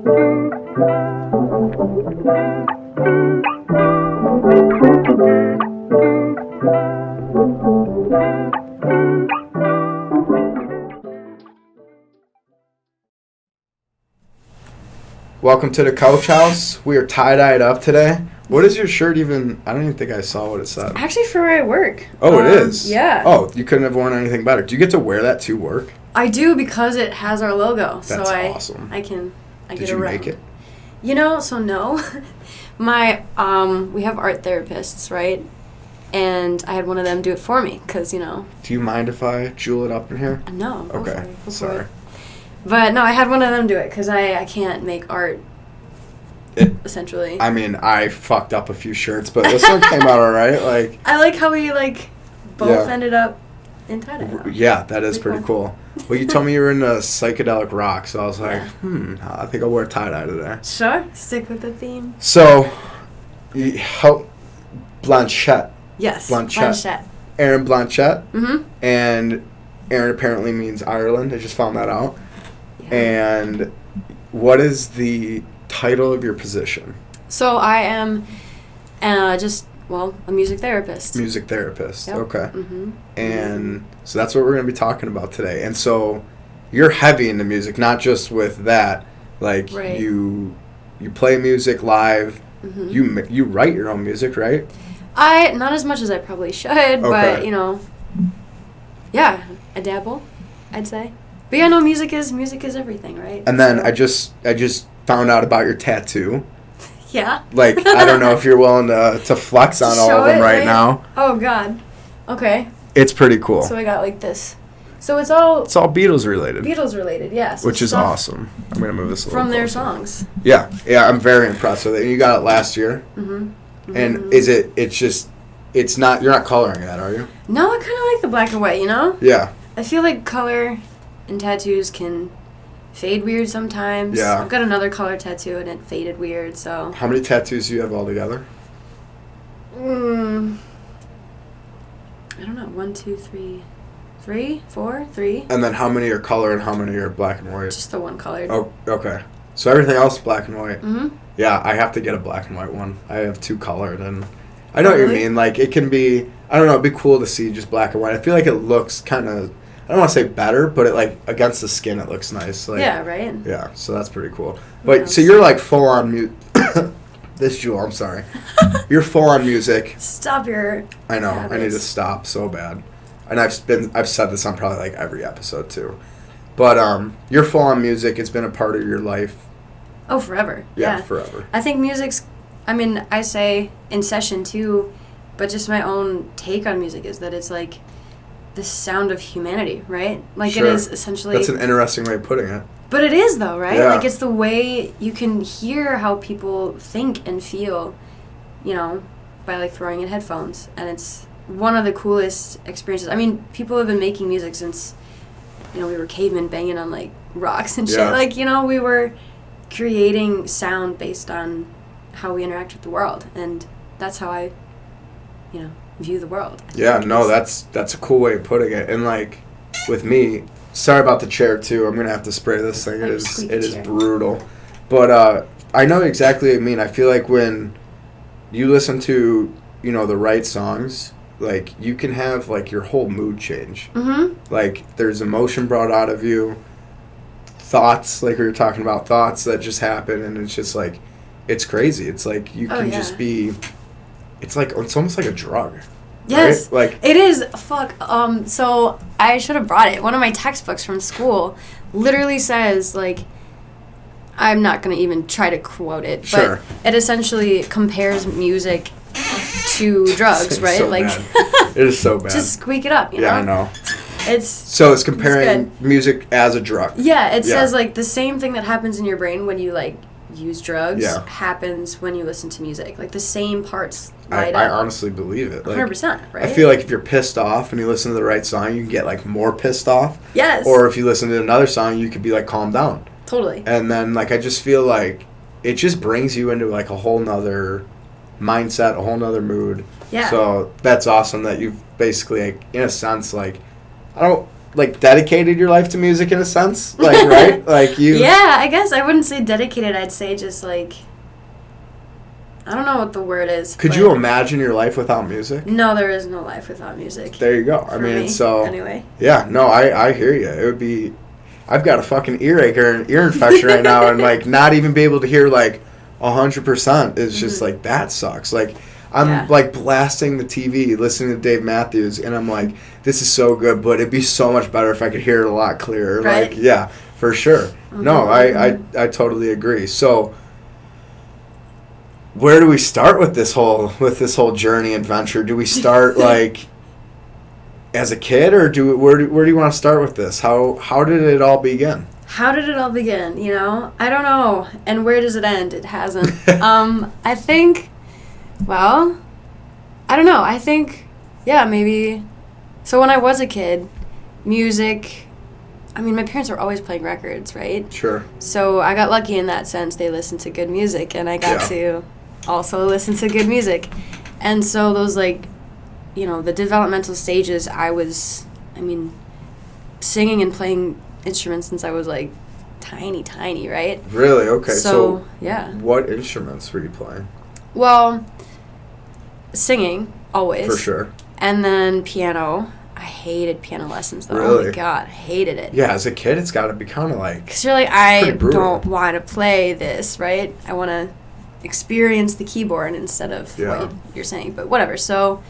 Welcome to the Couch House. We are tie-dyed up today. What is your shirt even? I don't even think I saw what it said. Actually, for where I work. Oh, it is? Yeah. Oh, you couldn't have worn anything better. Do you get to wear that to work? I do because it has our logo. That's awesome. I get Did you make it? You know, so no. We have art therapists, right? And I had one of them do it for me because, you know. Do you mind if I jewel it up in here? No. Okay. Sorry. But no, I had one of them do it because I can't make art, essentially. I mean, I fucked up a few shirts, but this one came out all right. Like, I like how we, both ended up in tie-dye. Yeah, that is pretty cool. Well, you told me you were into psychedelic rock, so I was like, I think I'll wear tie-dye today. Sure. Stick with the theme. So, you help Blanchette. Yes. Blanchette. Erin Blanchette. Mm-hmm. And Erin apparently means Ireland. I just found that out. Yeah. And what is the title of your position? So I am a music therapist. Music therapist. Yep. Okay. Mm-hmm. And so that's what we're going to be talking about today. And so you're heavy into music, not just with that. Like, right. you play music live. Mm-hmm. You write your own music, right? Not as much as I probably should, but, you know, yeah, I dabble, I'd say. But yeah, no, music is everything, right? And then I just found out about your tattoo. Yeah. Like, I don't know if you're willing to flex on all of them right now. Oh, God. Okay. It's pretty cool. So I got like this. So it's all Beatles related. Beatles related, yes. Which is awesome. I'm going to move this a little from their closer. songs. Yeah, I'm very impressed with it. And you got it last year. Mm-hmm. And it's not, you're not coloring that, are you? No, I kind of like the black and white, you know? Yeah. I feel like color and tattoos can fade weird sometimes. Yeah. I've got another color tattoo and it faded weird, so. How many tattoos do you have altogether? I don't know. 1, 2, 3, 3, 4, 3. And then how many are color and how many are black and white? Just the one colored. Oh, okay. So everything else is black and white. Mm-hmm. Yeah, I have to get a black and white one. I have 2 colored, and I know what you mean. Like, it can be, I don't know, it'd be cool to see just black and white. I feel like it looks kind of, I don't want to say better, but it, like, against the skin, it looks nice. Like, yeah, right? Yeah, so that's pretty cool. But, so you're, like, full-on this Jewel, I'm sorry. You're full-on music. Stop your I know, habits. I need to stop so bad. And I've said this on probably, like, every episode, too. But, you're full-on music. It's been a part of your life. Oh, forever. Yeah, forever. I think I say in session too, but just my own take on music is that it's like the sound of humanity, right? Like Sure. it is essentially. That's an interesting way of putting it. But it is though, right? Yeah. Like it's the way you can hear how people think and feel, you know, by like throwing in headphones. And it's one of the coolest experiences. I mean, people have been making music since, you know, we were cavemen banging on like rocks and shit. Yeah. Like, you know, we were creating sound based on how we interact with the world, and that's how I, you know, view the world. Yeah, no, that's a cool way of putting it. And like with me, sorry about the chair too. I'm gonna have to spray this thing. It is brutal, but I know exactly what you mean. I feel like when you listen to, you know, the right songs, like you can have like your whole mood change. Mm-hmm. Like there's emotion brought out of you. Thoughts, like we were talking about, thoughts that just happen, and it's just like, it's crazy. It's like you can just be, it's almost like a drug. Yes, right? Like it is. Fuck. So I should have brought it. One of my textbooks from school literally says like, I'm not gonna even try to quote it, sure. but it essentially compares music to drugs, right? So like, bad. It is so bad. Just squeak it up. You know? I know. It's comparing music as a drug. Yeah, it says like the same thing that happens in your brain when you like use drugs happens when you listen to music. Like the same parts light up. I honestly believe it. Like, 100%, right? I feel like if you're pissed off and you listen to the right song, you can get like more pissed off. Yes. Or if you listen to another song, you could be like calm down. Totally. And then like I just feel like it just brings you into like a whole nother mindset, a whole nother mood. Yeah. So that's awesome that you've basically, like, in a sense, like, like dedicated your life to music in a sense, like right, like you. Yeah, I guess I wouldn't say dedicated. I'd say just like, I don't know what the word is. Could you imagine your life without music? No, there is no life without music. There you go. I mean, so anyway. Yeah, no, I hear you. It would be. I've got a fucking earache or an ear infection right now, and like not even be able to hear like 100% is just like that sucks. Like I'm like blasting the TV, listening to Dave Matthews, and I'm like, this is so good, but it'd be so much better if I could hear it a lot clearer. Right. Like, yeah, for sure. No, I totally agree. So, where do we start with this whole journey adventure? Do we start like as a kid, or where do you want to start with this? How did it all begin? How did it all begin? You know, I don't know. And where does it end? It hasn't. I think. Well, I don't know. I think, yeah, maybe. So when I was a kid, music, I mean, my parents were always playing records, right? Sure. So I got lucky in that sense. They listened to good music, and I got to also listen to good music. And so those, like, you know, the developmental stages, I mean, singing and playing instruments since I was, like, tiny, right? Really? Okay. So yeah. What instruments were you playing? Well, singing, always. For sure. And then piano. I hated piano lessons, though. Really? Oh, my God. Hated it. Yeah, as a kid, it's got to be kind of like... Because you're like, I don't want to play this, right? I want to experience the keyboard instead of what you're saying. But whatever. So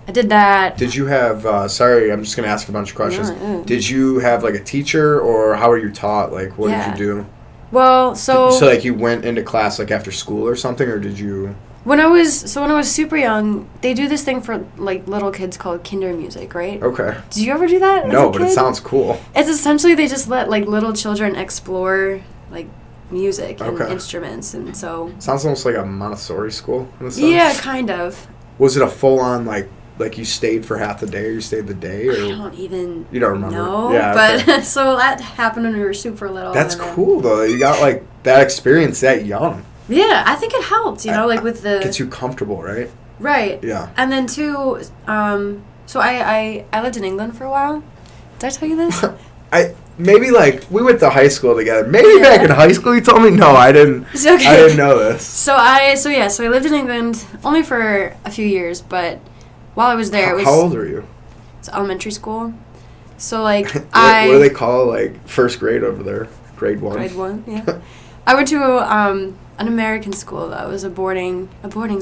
I did that. Did you have... sorry, I'm just going to ask a bunch of questions. No. Did you have, like, a teacher, or how were you taught? Like, what did you do? Well, so... So, like, you went into class, like, after school or something, or did you... When I was super young, they do this thing for, like, little kids called kinder music, right? Okay. Did you ever do that? No, but it sounds cool. It's essentially they just let, like, little children explore, like, music and instruments, and so... Sounds almost like a Montessori school, in a sense. Yeah, kind of. Was it a full-on, like you stayed for half the day, or you stayed the day? Or? I don't even You don't remember? know. Yeah, but okay. So that happened when we were super little. That's cool, though. You got, like, that experience that young. Yeah, I think it helped, you know, like with the... Gets you comfortable, right? Right. Yeah. And then, too, so I lived in England for a while. Did I tell you this? Maybe, like, we went to high school together. Maybe back in high school you told me? No, I didn't. It's okay. I didn't know this. So I lived in England only for a few years, but while I was there, it was... How old were you? It's elementary school. So, like, what do they call, like, first grade over there? Grade 1? Grade 1, yeah. I went to an American school, though. It was a boarding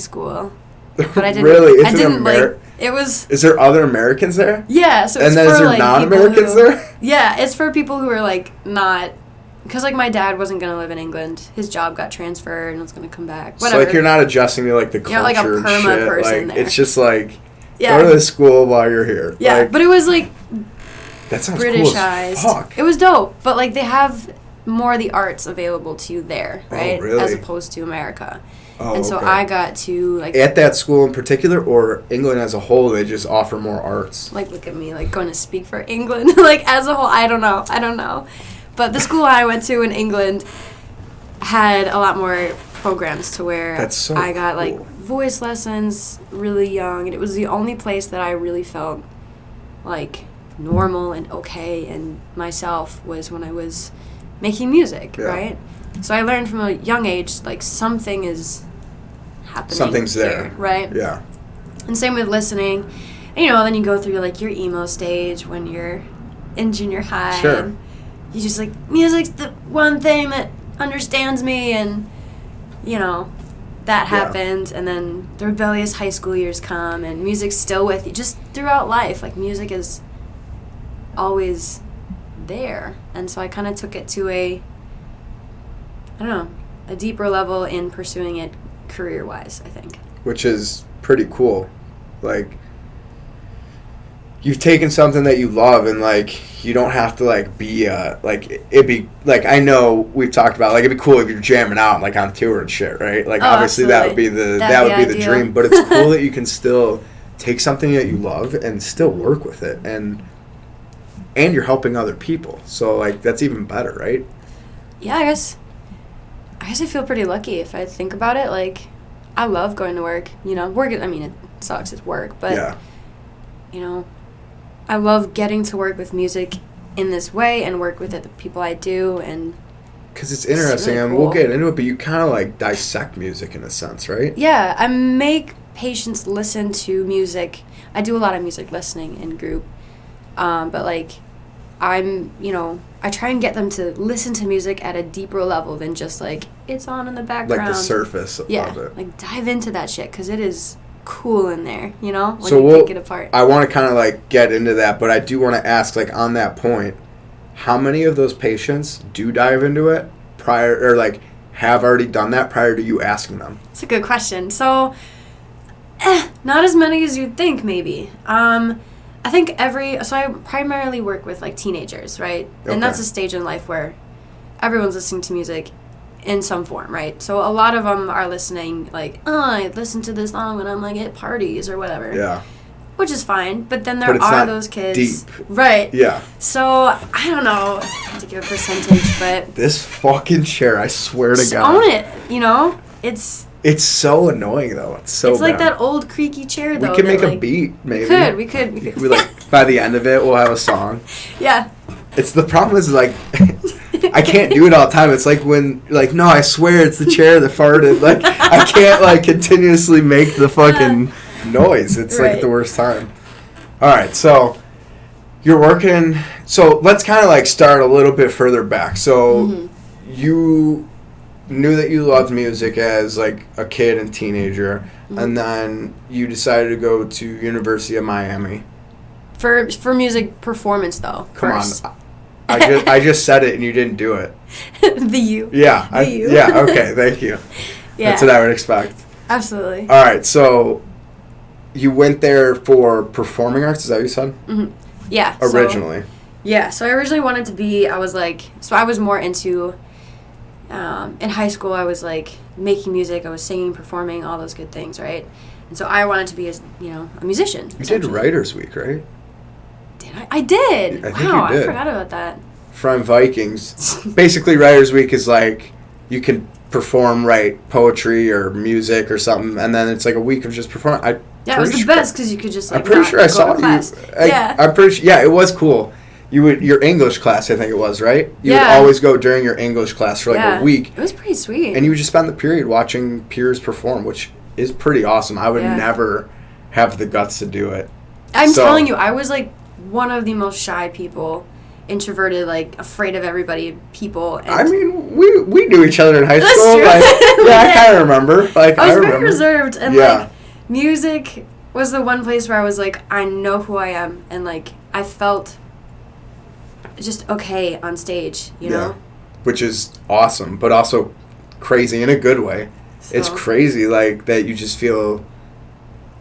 school. But I didn't... Really? It was... Is there other Americans there? Yeah, so it's and then for, is there like, non-Americans there? Yeah, it's for people who are, like, not... Because, like, my dad wasn't going to live in England. His job got transferred and was going to come back. Whatever. So, like, you're not adjusting to, like, the culture like a perma shit. person Like, there. it's just, like, go to this school while you're here. Yeah, like, but it was, like, that sounds Britishized. Cool as fuck. It was dope, but, like, they have more of the arts available to you there, right? Oh, really? As opposed to America. Oh, and so okay. I got to, like... At that school in particular, or England as a whole, they just offer more arts? Like, look at me, like, going to speak for England. Like, as a whole, I don't know. But the school I went to in England had a lot more programs to where I got, like, voice lessons really young. And it was the only place that I really felt, like, normal and okay and myself was when I was making music, right? So I learned from a young age, like, something is happening. Something's here, there. Right? Yeah. And same with listening. And, you know, then you go through, like, your emo stage when you're in junior high. Sure. And you just, like, music's the one thing that understands me, and, you know, that happens. And then the rebellious high school years come, and music's still with you. Just throughout life, like, music is always there. And so I kind of took it to a deeper level in pursuing it career-wise, I think. Which is pretty cool. Like, you've taken something that you love, and, like, you don't have to, like, be, like, it'd be, like, I know we've talked about, like, it'd be cool if you're jamming out, like, on tour and shit, right? Like, obviously absolutely. that would be the dream, but it's cool that you can still take something that you love and still work with it, and you're helping other people. So, like, that's even better, right? Yeah, I guess I feel pretty lucky if I think about it. Like, I love going to work, you know. Work, I mean, it sucks, it's work, but, you know, I love getting to work with music in this way and work with the people I do, and because it's interesting, really and cool. we'll get into it, but you kind of like dissect music in a sense, right? Yeah, I make patients listen to music. I do a lot of music listening in group, but like I try and get them to listen to music at a deeper level than just like it's on in the background. Like the surface of it. Like dive into that shit because it is cool in there, when so you pick it apart. I want to kind of like get into that, but I do want to ask, like, on that point, how many of those patients do dive into it prior, or like have already done that prior to you asking them? It's a good question. So, not as many as you'd think, maybe. I think so I primarily work with like teenagers, right? Okay. And that's a stage in life where everyone's listening to music in some form, right? So a lot of them are listening like, I listen to this song when I'm like at parties or whatever. Yeah. Which is fine, but then there are those kids. Deep. Right. Yeah. So I don't know to give a percentage, but this fucking chair, I swear to God. Own it, It's so annoying though. It's like that old creaky chair though. We could make a beat, maybe. We could. We like by the end of it, we'll have a song. Yeah. It's the problem is like I can't do it all the time. It's like when like no, I swear it's the chair that farted. Like I can't like continuously make the fucking noise. It's like the worst time. All right, so you're working. So let's kind of like start a little bit further back. So you knew that you loved music as like a kid and teenager, and then you decided to go to University of Miami. For music performance though. Come on. I just said it and you didn't do it. The U. Yeah. The U. Yeah, okay, thank you. Yeah. That's what I would expect. Absolutely. All right, so you went there for performing arts, is that what you said? Mm-hmm. Yeah. Originally. So I originally wanted to be, I was more into, in high school I was like making music, I was singing, performing, all those good things, right? And so I wanted to be a musician. You did Writers Week, right? Did I? I did. I think you did. I forgot about that. From Vikings. Basically, Writers Week is like you can write poetry or music or something, and then it's like a week of just performing. Yeah, it was the best because you could just like. I'm pretty sure I saw you. Yeah. I'm pretty sure. Yeah, it was cool. Your English class, I think it was, right? You would always go during your English class for like a week. It was pretty sweet. And you would just spend the period watching peers perform, which is pretty awesome. I would never have the guts to do it. I'm telling you, I was like one of the most shy people, introverted, like afraid of everybody people. And I mean, we knew each other in high That's school. true. Like, I kind of remember. Like I was remember. very reserved, and like music was the one place where I was like, I know who I am, and like I felt just okay on stage, you know? Which is awesome, but also crazy in a good way. So. It's crazy, like, that you just feel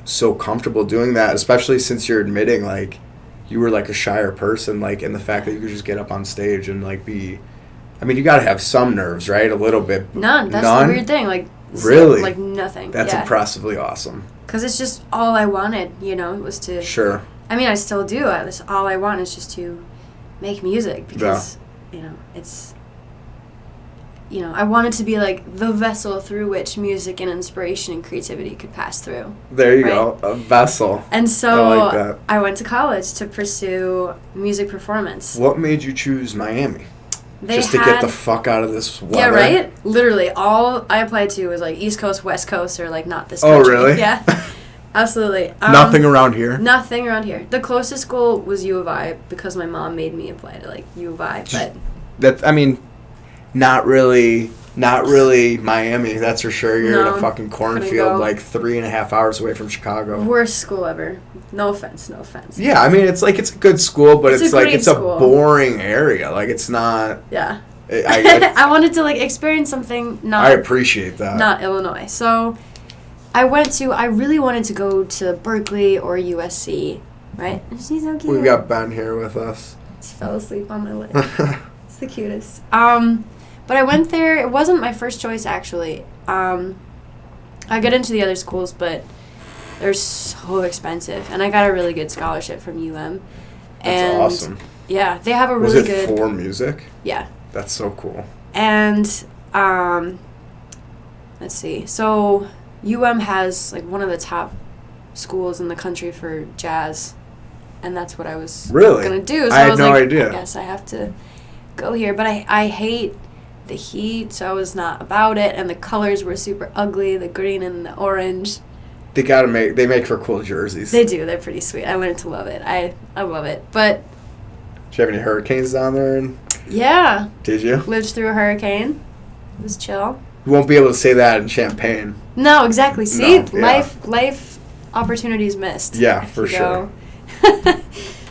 so comfortable doing that, especially since you're admitting, like, you were, like, a shyer person, like, and the fact that you could just get up on stage and, like, be... I mean, you gotta have some nerves, right? A little bit. None. That's the weird thing. Like, really? Like, nothing. That's impressively awesome. Because it's just all I wanted, was to... Sure. I mean, I still do. That's all I want is just to make music because, it's... I wanted to be, like, the vessel through which music and inspiration and creativity could pass through. There you go. A vessel. And so I like that. I went to college to pursue music performance. What made you choose Miami? Just to get the fuck out of this weather? Yeah, right? Literally, all I applied to was, like, East Coast, West Coast, or, like, not this country. Oh, really? Yeah. Absolutely. Nothing around here? Nothing around here. The closest school was U of I because my mom made me apply to, like, U of I, but... That's, I mean... Not really Miami, that's for sure. You're in a fucking cornfield, like 3.5 hours away from Chicago. Worst school ever. No offense. Yeah, I mean, it's like, it's a good school, but it's like, it's school. A boring area. Like, it's not... Yeah. I wanted to, like, experience something not... I appreciate that. Not Illinois. So, I really wanted to go to Berkeley or USC, right? And she's so cute. We've got Ben here with us. She fell asleep on my lap. It's the cutest. But I went there. It wasn't my first choice, actually. I got into the other schools, but they're so expensive. And I got a really good scholarship from UM. That's awesome. Yeah, they have a really good... Was it for music? Yeah. That's so cool. And, let's see. So, UM has, like, one of the top schools in the country for jazz. and that's what I was really gonna do. So I had was no like, idea. I guess I have to go here, but I hate the heat, so I was not about it. And the colors were super ugly, the green and the orange. They make for cool jerseys. They do. They're pretty sweet. I wanted to love it. I love it. But did you have any hurricanes down there? Yeah. Did you? Lived through a hurricane. It was chill. You won't be able to say that in Champaign. No, exactly. See, No, yeah. life opportunities missed. Yeah, for sure.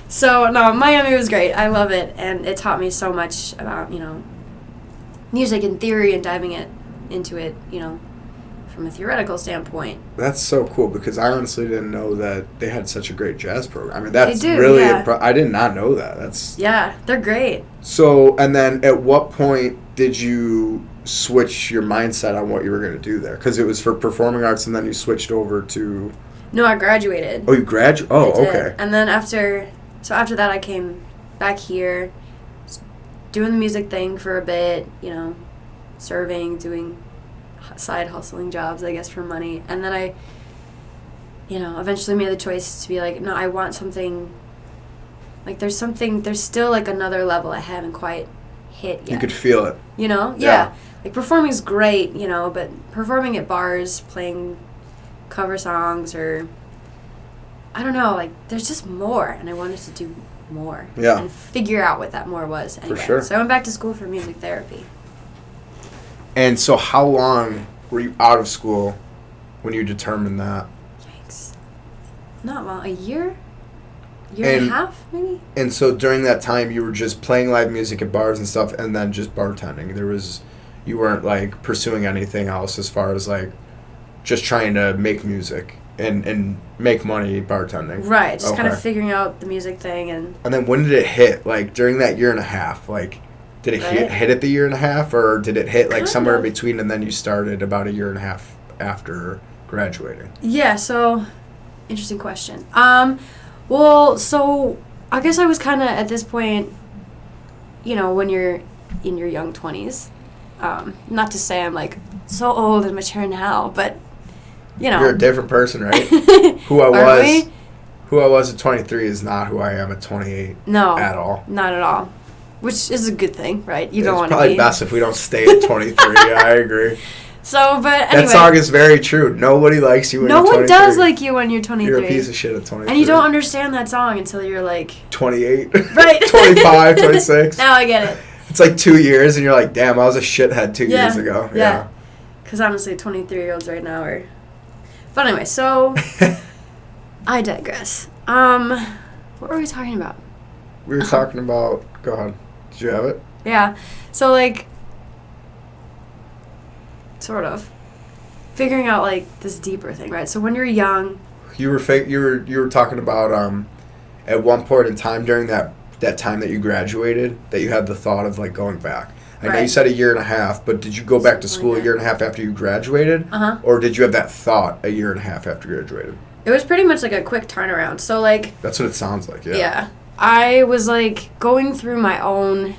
So, no, Miami was great. I love it. And it taught me so much about, music and theory and diving into it, from a theoretical standpoint. That's so cool because I honestly didn't know that they had such a great jazz program. I mean, that's they do, really yeah. I did not know that. Yeah, they're great. So, and then at what point did you switch your mindset on what you were going to do there? Because it was for performing arts, and then you switched over to. No, I graduated. Oh, you graduated? Oh, okay. And then after that, I came back here, doing the music thing for a bit. Serving, doing side hustling jobs, I guess, for money. And then I, eventually made the choice to be like, no, I want something, like there's still like another level I haven't quite hit yet. You could feel it. Yeah. Like performing's great, but performing at bars, playing cover songs or, I don't know, like there's just more and I wanted to do more. Yeah. And figure out what that more was anyway. For sure. So I went back to school for music therapy. And so how long were you out of school when you determined that? Yikes. Not long. A year? And a half, maybe? And so during that time, you were just playing live music at bars and stuff and then just bartending. You weren't, like, pursuing anything else as far as, like, just trying to make music and make money bartending. Right. Just kind of figuring out the music thing. And then when did it hit? Like, during that year and a half, like... Did it hit at the year and a half, or did it hit like somewhere in between and then you started about a year and a half after graduating? Yeah, so interesting question. Well, so I guess I was kind of at this point, when you're in your young 20s. Not to say I'm like so old and mature now, but you're a different person, right? Who I was at 23 is not who I am at 28. No, at all. Not at all. Which is a good thing, right? You don't want to be. It's probably best if we don't stay at 23. Yeah, I agree. So, but anyway. That song is very true. Nobody likes you when you're 23. No one does like you when you're 23. You're a piece of shit at 23. And you don't understand that song until you're like... 28. Right. 25, 26. Now I get it. It's like 2 years and you're like, damn, I was a shithead 2 years ago. Yeah. Because honestly, 23-year-olds right now are... But anyway, so... I digress. What were we talking about? We were talking about... Go ahead. Did you have it? Yeah. So, like, sort of figuring out, like, this deeper thing, right? So when you're young... You were talking about, at one point in time during that time that you graduated, that you had the thought of, like, going back. I know you said a year and a half, but did you go back to school a year and a half after you graduated? Uh-huh. Or did you have that thought a year and a half after you graduated? It was pretty much, like, a quick turnaround. So, like... That's what it sounds like, yeah. Yeah. I was, like, going through my own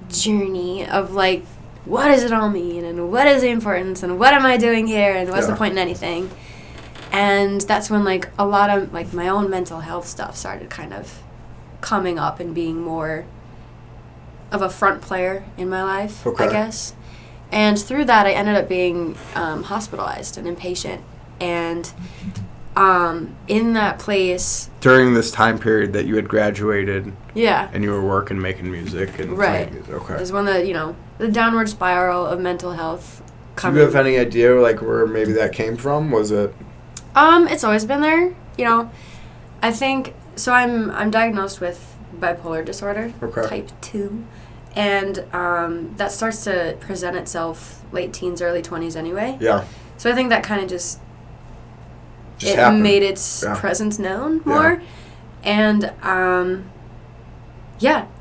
journey of, like, what does it all mean, and what is the importance, and what am I doing here, and what's the point in anything? And that's when, like, a lot of, like, my own mental health stuff started kind of coming up and being more of a front player in my life, I guess. And through that, I ended up being hospitalized and inpatient. And in that place... During this time period that you had graduated... Yeah. And you were working, making music and playing music. Okay. It was when the downward spiral of mental health coming. Do you have any idea, like, where maybe that came from? Was it... It's always been there, I think... So I'm diagnosed with bipolar disorder, type 2. And that starts to present itself late teens, early 20s anyway. Yeah. So I think that kind of just made its presence known more. And,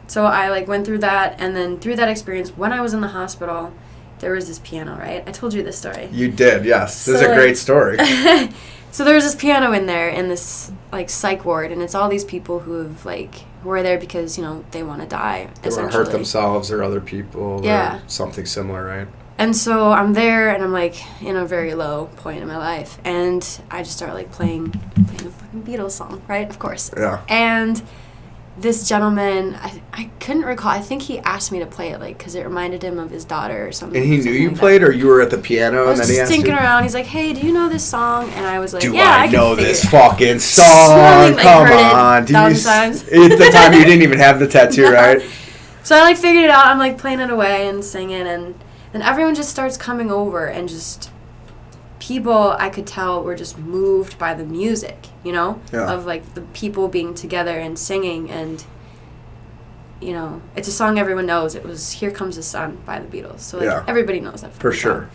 so I, like, went through that. And then through that experience, when I was in the hospital, there was this piano, right? I told you this story. You did, yes. This is a great story. So there was this piano in there in this, like, psych ward. And it's all these people who are there because, they want to die, They want to hurt themselves or other people or something similar, right? And so I'm there, and I'm, like, in a very low point in my life. And I just start, like, playing a Beatles song, right? Of course. Yeah. And this gentleman, I couldn't recall. I think he asked me to play it, like, because it reminded him of his daughter or something. And he knew you like played, or you were at the piano and then he asked you? I was just tinking around. He's like, "Hey, do you know this song?" And I was like, "Do "Yeah, I know can this figure it." fucking song? Come on." At the time you didn't even have the tattoo, No. right? So I, like, figured it out. I'm, like, playing it away and singing, and then everyone just starts coming over, and just people, I could tell, were just moved by the music, you know? Yeah. Of, like, the people being together and singing, and, you know, it's a song everyone knows. It was Here Comes the Sun by the Beatles. So, like, everybody knows that. For sure.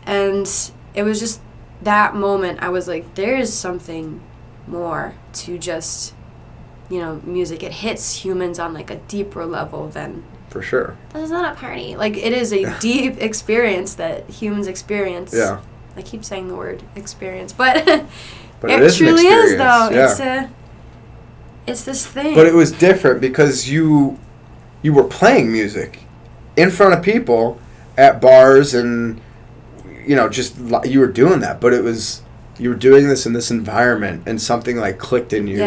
And it was just that moment, I was like, there is something more to just, you know, music. It hits humans on, like, a deeper level than... For sure. This is not a party. Like, it is a deep experience that humans experience. Yeah. I keep saying the word experience, but, but it truly is, though. Yeah. It's this thing. But it was different because you were playing music in front of people at bars and, you know, just you were doing that. But you were doing this in this environment and something, like, clicked in you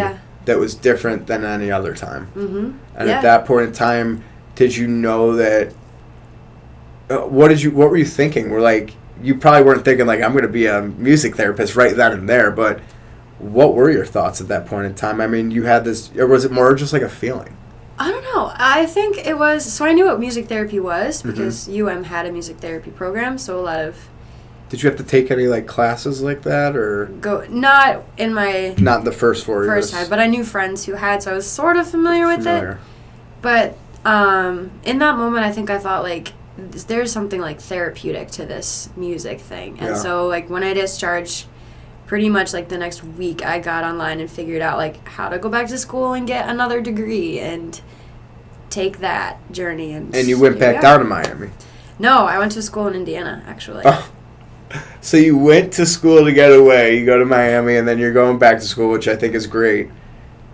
that was different than any other time. Mm-hmm. And at that point in time, did you know that, what were you thinking? You probably weren't thinking, like, I'm going to be a music therapist right then and there, but what were your thoughts at that point in time? I mean, you had this, or was it more just like a feeling? I don't know. I think it was, so I knew what music therapy was because UM had a music therapy program, so a lot of... Did you have to take any, like, classes like that, or? Not in my... Not in the first 4 years. First time, but I knew friends who had, so I was sort of familiar with it. But in that moment, I think I thought, like, there's something, like, therapeutic to this music thing. And so, like, when I discharged, pretty much, like, the next week, I got online and figured out, like, how to go back to school and get another degree and take that journey. And you went back down to Miami? No, I went to school in Indiana, actually. Oh. So you went to school to get away, you go to Miami, and then you're going back to school, which I think is great.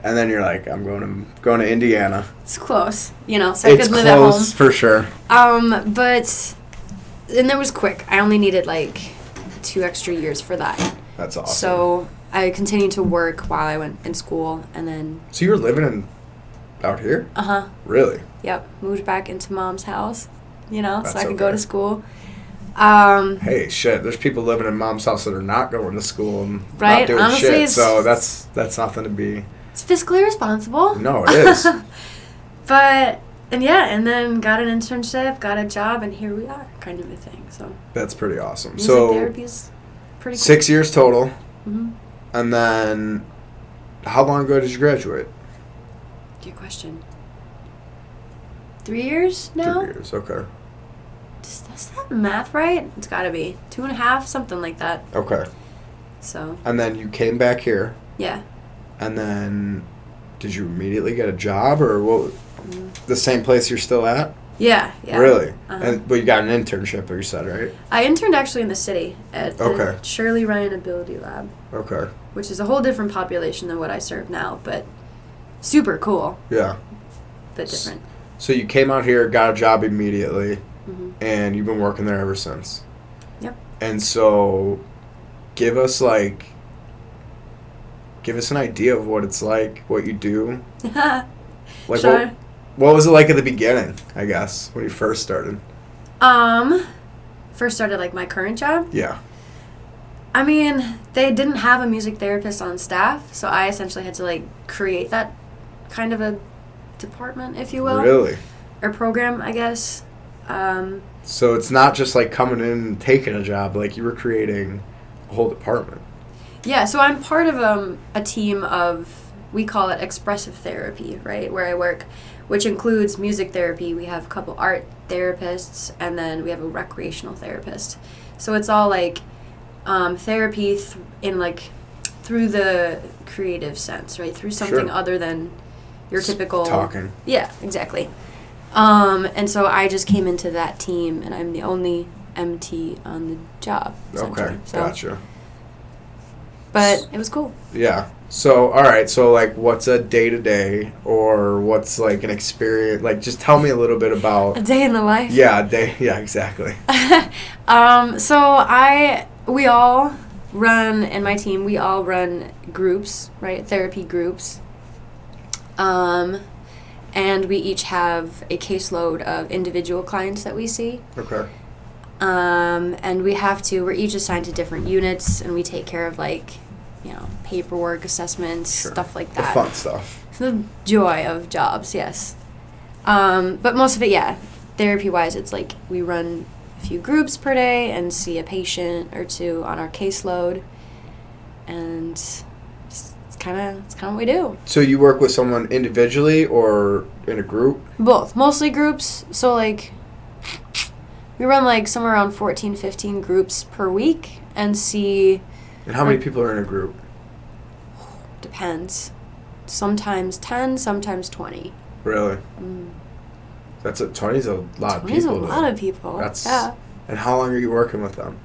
And then you're like, I'm going to Indiana. It's close, you know, so I could live at home. It's close, for sure. But, and that was quick. I only needed, like, 2 extra years for that. That's awesome. So I continued to work while I went in school, and then... So you were living out here? Uh-huh. Really? Yep. Moved back into Mom's house, you know, That's so I could okay. go to school. Hey, shit, there's people living in Mom's house that are not going to school and not doing honestly, shit, so that's nothing to be... It's fiscally responsible. No, it is. But, and then got an internship, got a job, and here we are, kind of a thing, so... That's pretty awesome. Music therapy is pretty cool. 6 years total. Mm-hmm. And then, how long ago did you graduate? Good question. 3 years now? 3 years, okay. Is that math right? It's got to be 2.5, something like that. Okay. So. And then you came back here. Yeah. And then, did you immediately get a job, or what? The same place you're still at? Yeah. Really? Uh-huh. But you got an internship, you said, right? I interned actually in the city at the Shirley Ryan Ability Lab. Okay. Which is a whole different population than what I serve now, but super cool. Yeah. But different. So you came out here, got a job immediately, and you've been working there ever since. Yep. And so, give us an idea of what it's like, what you do. Like, sure. What was it like at the beginning, I guess, when you first started? First started, like, my current job? Yeah. I mean, they didn't have a music therapist on staff, so I essentially had to, like, create that kind of a department, if you will. Really? Or program, I guess. So it's not just, like, coming in and taking a job, like, you were creating a whole department. Yeah, so I'm part of a team of, we call it expressive therapy, right, where I work, which includes music therapy. We have a couple art therapists, and then we have a recreational therapist. So it's all, like, therapy through the creative sense, right, through something other than your typical... Talking. Yeah, exactly. And so I just came into that team, and I'm the only MT on the job. Okay, so, gotcha. But it was cool. Yeah. So, all right. So, like, what's a day-to-day, or what's, like, an experience? Like, just tell me a little bit about... A day in the life? Yeah, a day. Yeah, exactly. So we all and my team, we all run groups, right? Therapy groups. And we each have a caseload of individual clients that we see. Okay. And we're each assigned to different units, and we take care of, like, you know, paperwork, assessments, stuff like that. The fun stuff. The joy of jobs, yes. But most of it, yeah, therapy-wise, it's like we run a few groups per day and see a patient or two on our caseload, and it's kind of what we do. So you work with someone individually or in a group? Both. Mostly groups. So, like, we run, like, somewhere around 14, 15 groups per week and see... And how many people are in a group? Depends. Sometimes 10, sometimes 20. Really? 20's a lot of people. 20's a lot of people. Yeah. And how long are you working with them?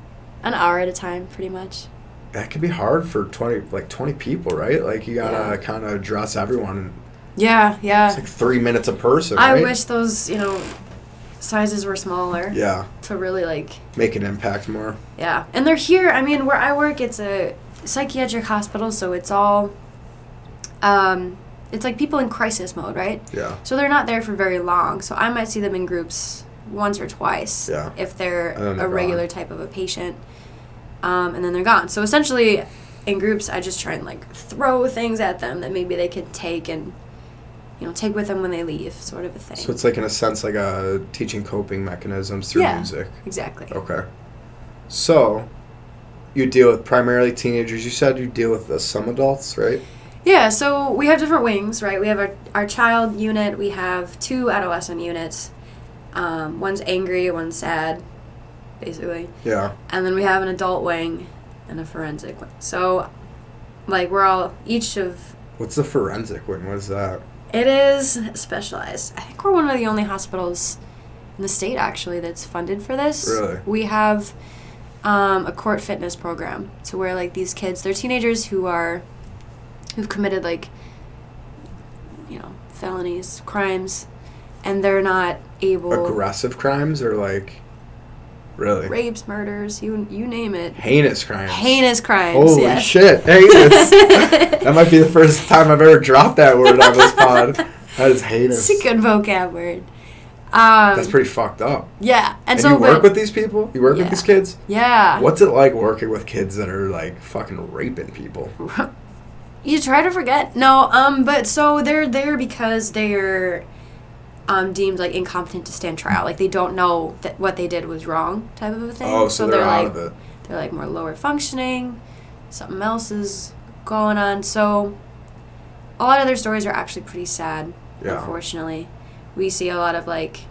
An hour at a time, pretty much. That can be hard for 20 people, right? Like, you gotta kind of address everyone. Yeah. It's like 3 minutes a person, right? I wish those, you know, sizes were smaller. Yeah. To really, like... make an impact more. Yeah. And they're here, I mean, where I work, it's a psychiatric hospital, so it's all... it's like people in crisis mode, right? Yeah. So they're not there for very long. So I might see them in groups once or twice if they're a regular type of a patient. And then they're gone. So essentially, in groups, I just try and, like, throw things at them that maybe they could take and, you know, take with them when they leave, sort of a thing. So it's, like, in a sense, like a teaching coping mechanisms through music. Exactly. Okay. So you deal with primarily teenagers. You said you deal with some adults, right? Yeah, so we have different wings, right? We have our child unit. We have 2 adolescent units. One's angry, one's sad, basically. Yeah. And then we have an adult wing and a forensic wing. So, like, we're all each of... What's the forensic wing? What is that? It is specialized. I think we're one of the only hospitals in the state, actually, that's funded for this. Really? We have a court fitness program to where, like, these kids, they're teenagers who've committed, like, you know, felonies, crimes, and they're not able... Aggressive crimes or, like... Really? Rapes, murders, you name it. Heinous crimes. Heinous crimes, Holy shit. Heinous. That might be the first time I've ever dropped that word on this pod. That is heinous. It's a good vocab word. That's pretty fucked up. Yeah. And so you work with these people? You work with these kids? Yeah. What's it like working with kids that are, like, fucking raping people? You try to forget. No, but so they're there because they're deemed, like, incompetent to stand trial. Like, they don't know that what they did was wrong, type of a thing. Oh, so they're out of it. They're, like, more lower functioning. Something else is going on. So a lot of their stories are actually pretty sad, unfortunately. We see a lot of, like,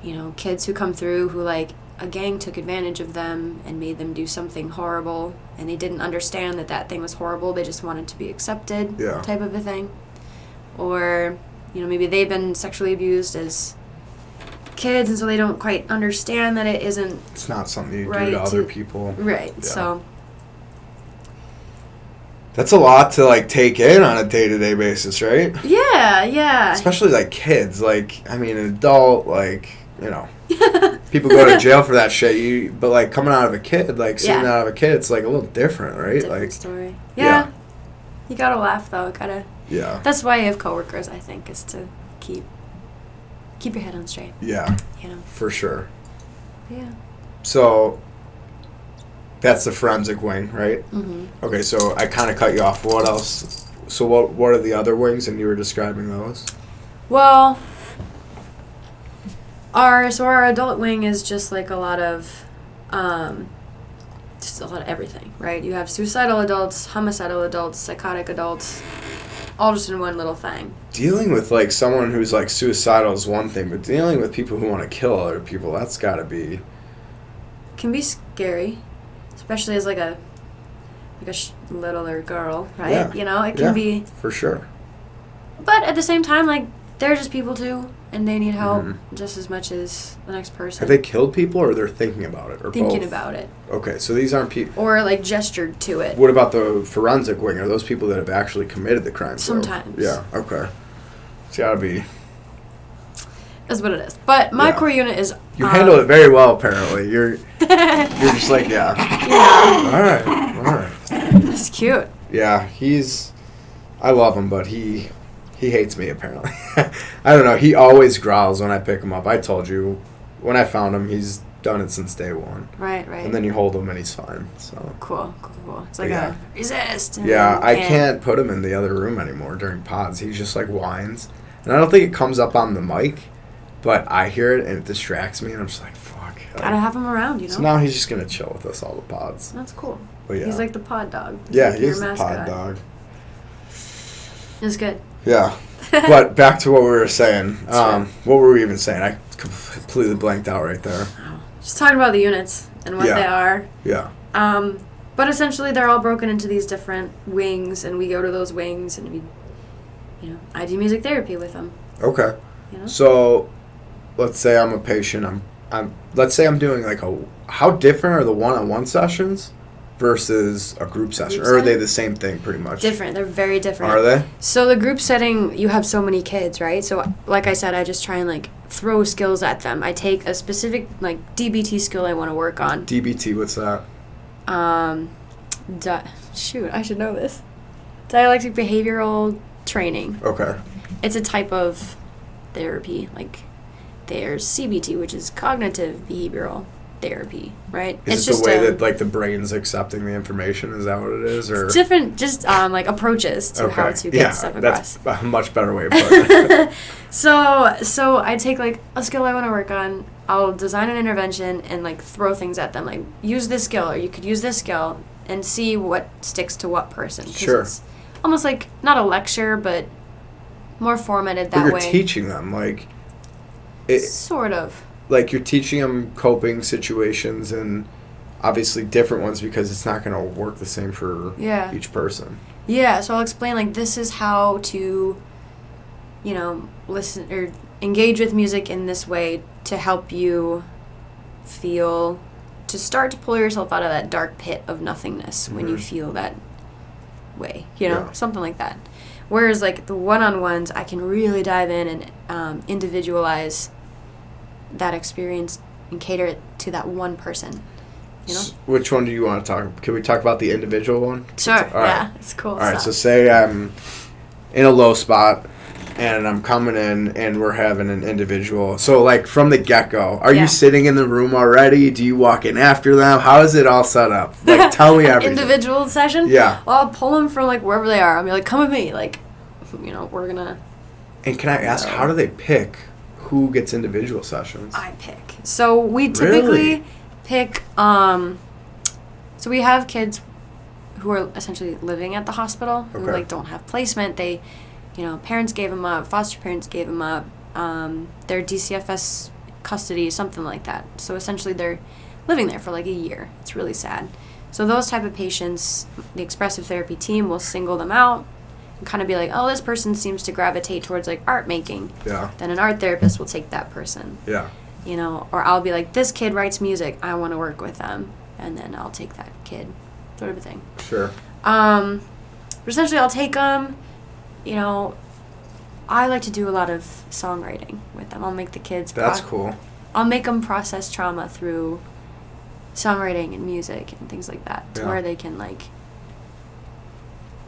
you know, kids who come through who, like, a gang took advantage of them and made them do something horrible, and they didn't understand that thing was horrible. They just wanted to be accepted, type of a thing. Or, you know, maybe they've been sexually abused as kids, and so they don't quite understand that it isn't... It's not something you do to other people. Right, so... That's a lot to, like, take in on a day-to-day basis, right? Yeah. Especially, like, kids. Like, I mean, an adult, like, you know... People go to jail for that shit. But, like, coming out of a kid, like, seeing that out of a kid, it's, like, a little different, right? Different story. Yeah. You gotta laugh, though. Yeah. That's why you have coworkers, I think, is to keep your head on straight. Yeah. You know. For sure. Yeah. So, that's the forensic wing, right? Mm-hmm. Okay, so I kind of cut you off. What else? So what are the other wings, and you were describing those? Well, our adult wing is just like a lot of everything, right? You have suicidal adults, homicidal adults, psychotic adults, all just in one little thing. Dealing with, like, someone who's, like, suicidal is one thing, but dealing with people who want to kill other people, that's got to be... Can be scary, especially as, like, a littler girl, right? Yeah. You know, it can be... For sure. But at the same time, like, they're just people, too, and they need help just as much as the next person. Have they killed people, or they're thinking about it, or thinking both? About it. Okay, so these aren't people... Or, like, gestured to it. What about the forensic wing? Are those people that have actually committed the crime? Sometimes. Yeah, okay. It's gotta be... That's what it is. But my core unit is You handle it very well, apparently. You're just like, yeah. All right. It's cute. Yeah, I love him, but he hates me, apparently. I don't know. He always growls when I pick him up. I told you, when I found him, he's done it since day one. Right. And then you hold him and he's fine. So Cool. It's like a resist. Yeah, I can't put him in the other room anymore during pods. He's just like whines. And I don't think it comes up on the mic, but I hear it and it distracts me and I'm just like, fuck. Gotta have him around, So now he's just going to chill with us all the pods. That's cool. But yeah. He's like the pod dog. He's the pod dog. It's good. Yeah. But back to what we were saying. What were we even saying? I completely blanked out right there. Just talking about the units and what they are. Yeah. But essentially they're all broken into these different wings, and we go to those wings and I do music therapy with them. Okay. So let's say I'm a patient. Let's say I'm doing like how different are the one-on-one sessions versus a group session? Or are they the same thing pretty much? Different. They're very different. Are they? So the group setting, you have so many kids, right? So like I said, I just try and like throw skills at them. I take a specific like DBT skill I want to work on. DBT, what's that? Shoot, I should know this. Dialectic behavioral training. Okay. It's a type of therapy. Like there's CBT, which is cognitive behavioral therapy, right? Is it the way that like the brain's accepting the information? Is that what it is? Or it's different, just like approaches to how to get stuff across. That's a much better way of putting it. So I take like a skill I want to work on. I'll design an intervention and like throw things at them. Like use this skill, or you could use this skill, and see what sticks to what person. Sure. It's almost like not a lecture, but more formatted that way. But you're teaching them like. Sort of. Like you're teaching them coping situations and obviously different ones because it's not going to work the same for each person. Yeah, so I'll explain like this is how to, listen or engage with music in this way to help you feel, to start to pull yourself out of that dark pit of nothingness when you feel that way, something like that. Whereas like the one-on-ones, I can really dive in and individualize that experience and cater it to that one person. Which one do you want to talk? Can we talk about the individual one? Sure. Yeah, it's cool. All right. So say I'm in a low spot and I'm coming in and we're having an individual. So like from the get-go, are you sitting in the room already? Do you walk in after them? How is it all set up? Like tell me everything. Individual session? Yeah. Well, I'll pull them from like wherever they are. I'll be like, come with me. Like, we're gonna. And can I ask, how do they pick who gets individual sessions? I pick. So we typically pick. So we have kids who are essentially living at the hospital who like don't have placement. They, parents gave them up, foster parents gave them up. Their DCFS custody, something like that. So essentially, they're living there for like a year. It's really sad. So those type of patients, the expressive therapy team will single them out. Kind of be like, oh, this person seems to gravitate towards like art making. Yeah. Then an art therapist will take that person. Yeah. Or I'll be like, this kid writes music. I want to work with them, and then I'll take that kid, sort of a thing. Sure. But essentially, I'll take them. I like to do a lot of songwriting with them. I'll make the kids. That's cool. I'll make them process trauma through songwriting and music and things like that, to where they can like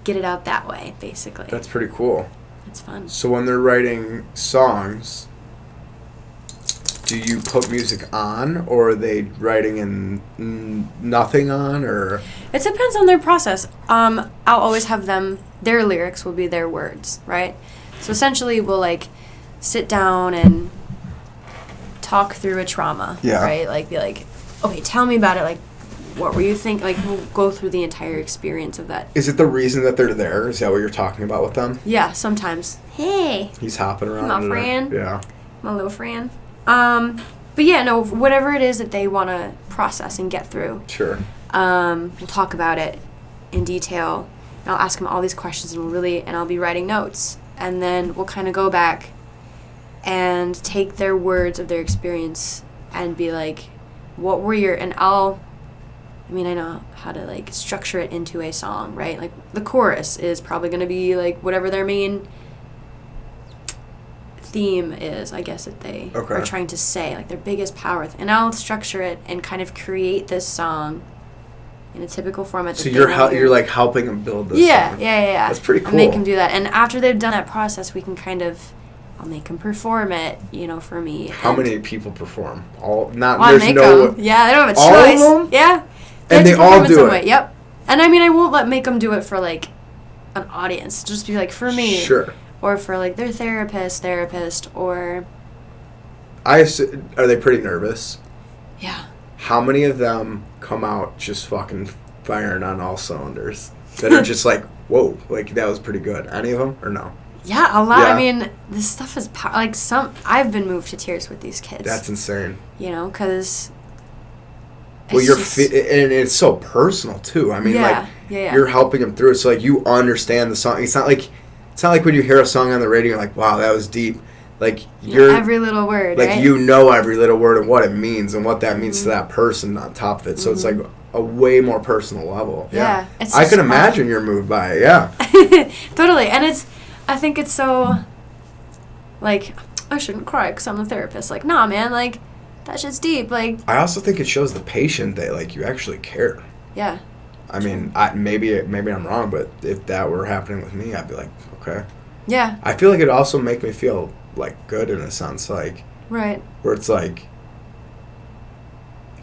get it out that way, basically. That's pretty cool. It's fun. So when they're writing songs, do you put music on, or are they writing in nothing on, or? It depends on their process. I'll always have them, their lyrics will be their words, right? So essentially we'll like sit down and talk through a trauma, right? Like be like, okay, tell me about it, like what were you thinking? Like, we'll go through the entire experience of that. Is it the reason that they're there? Is that what you're talking about with them? Yeah, sometimes. Hey. He's hopping around. My friend. Yeah. My little friend. But yeah, no, whatever it is that they want to process and get through. Sure. We'll talk about it in detail. And I'll ask them all these questions and I'll be writing notes. And then we'll kind of go back and take their words of their experience and be like, what were your, and I know how to like structure it into a song, right? Like the chorus is probably going to be like whatever their main theme is, I guess, that they Okay. are trying to say, like their biggest power. And I'll structure it and kind of create this song in a typical format. So you're like helping them build this. Yeah. That's pretty cool. I make them do that, and after they've done that process, we can I'll make them perform it. For me. How many people perform? All not. Well, there's I make no. them. Yeah, they don't have a all choice. of them? Yeah. And they all do it. Way. Yep. And I mean, I won't make them do it for like an audience. Just be like for me. Sure. Or for like their therapist, or. Are they pretty nervous? Yeah. How many of them come out just fucking firing on all cylinders? That are just like, whoa, like that was pretty good. Any of them or no? Yeah, a lot. Yeah. I mean, this stuff is like I've been moved to tears with these kids. That's insane. Because. Well, and it's so personal too. I mean, you're helping them through it, so like you understand the song. It's not like when you hear a song on the radio, you're like, wow, that was deep. Like every little word. Like right? you know every little word and what it means and what that means to that person on top of it. So it's like a way more personal level. Yeah. I can imagine you're moved by it. Yeah. Totally, and I think it's so. Like, I shouldn't cry because I'm a therapist. Like, nah, man. Like, that shit's deep. Like. I also think it shows the patient that like you actually care. Yeah. I mean, maybe I'm wrong, but if that were happening with me, I'd be like, okay. Yeah. I feel like it'd also make me feel like good in a sense, like. Right. Where it's like.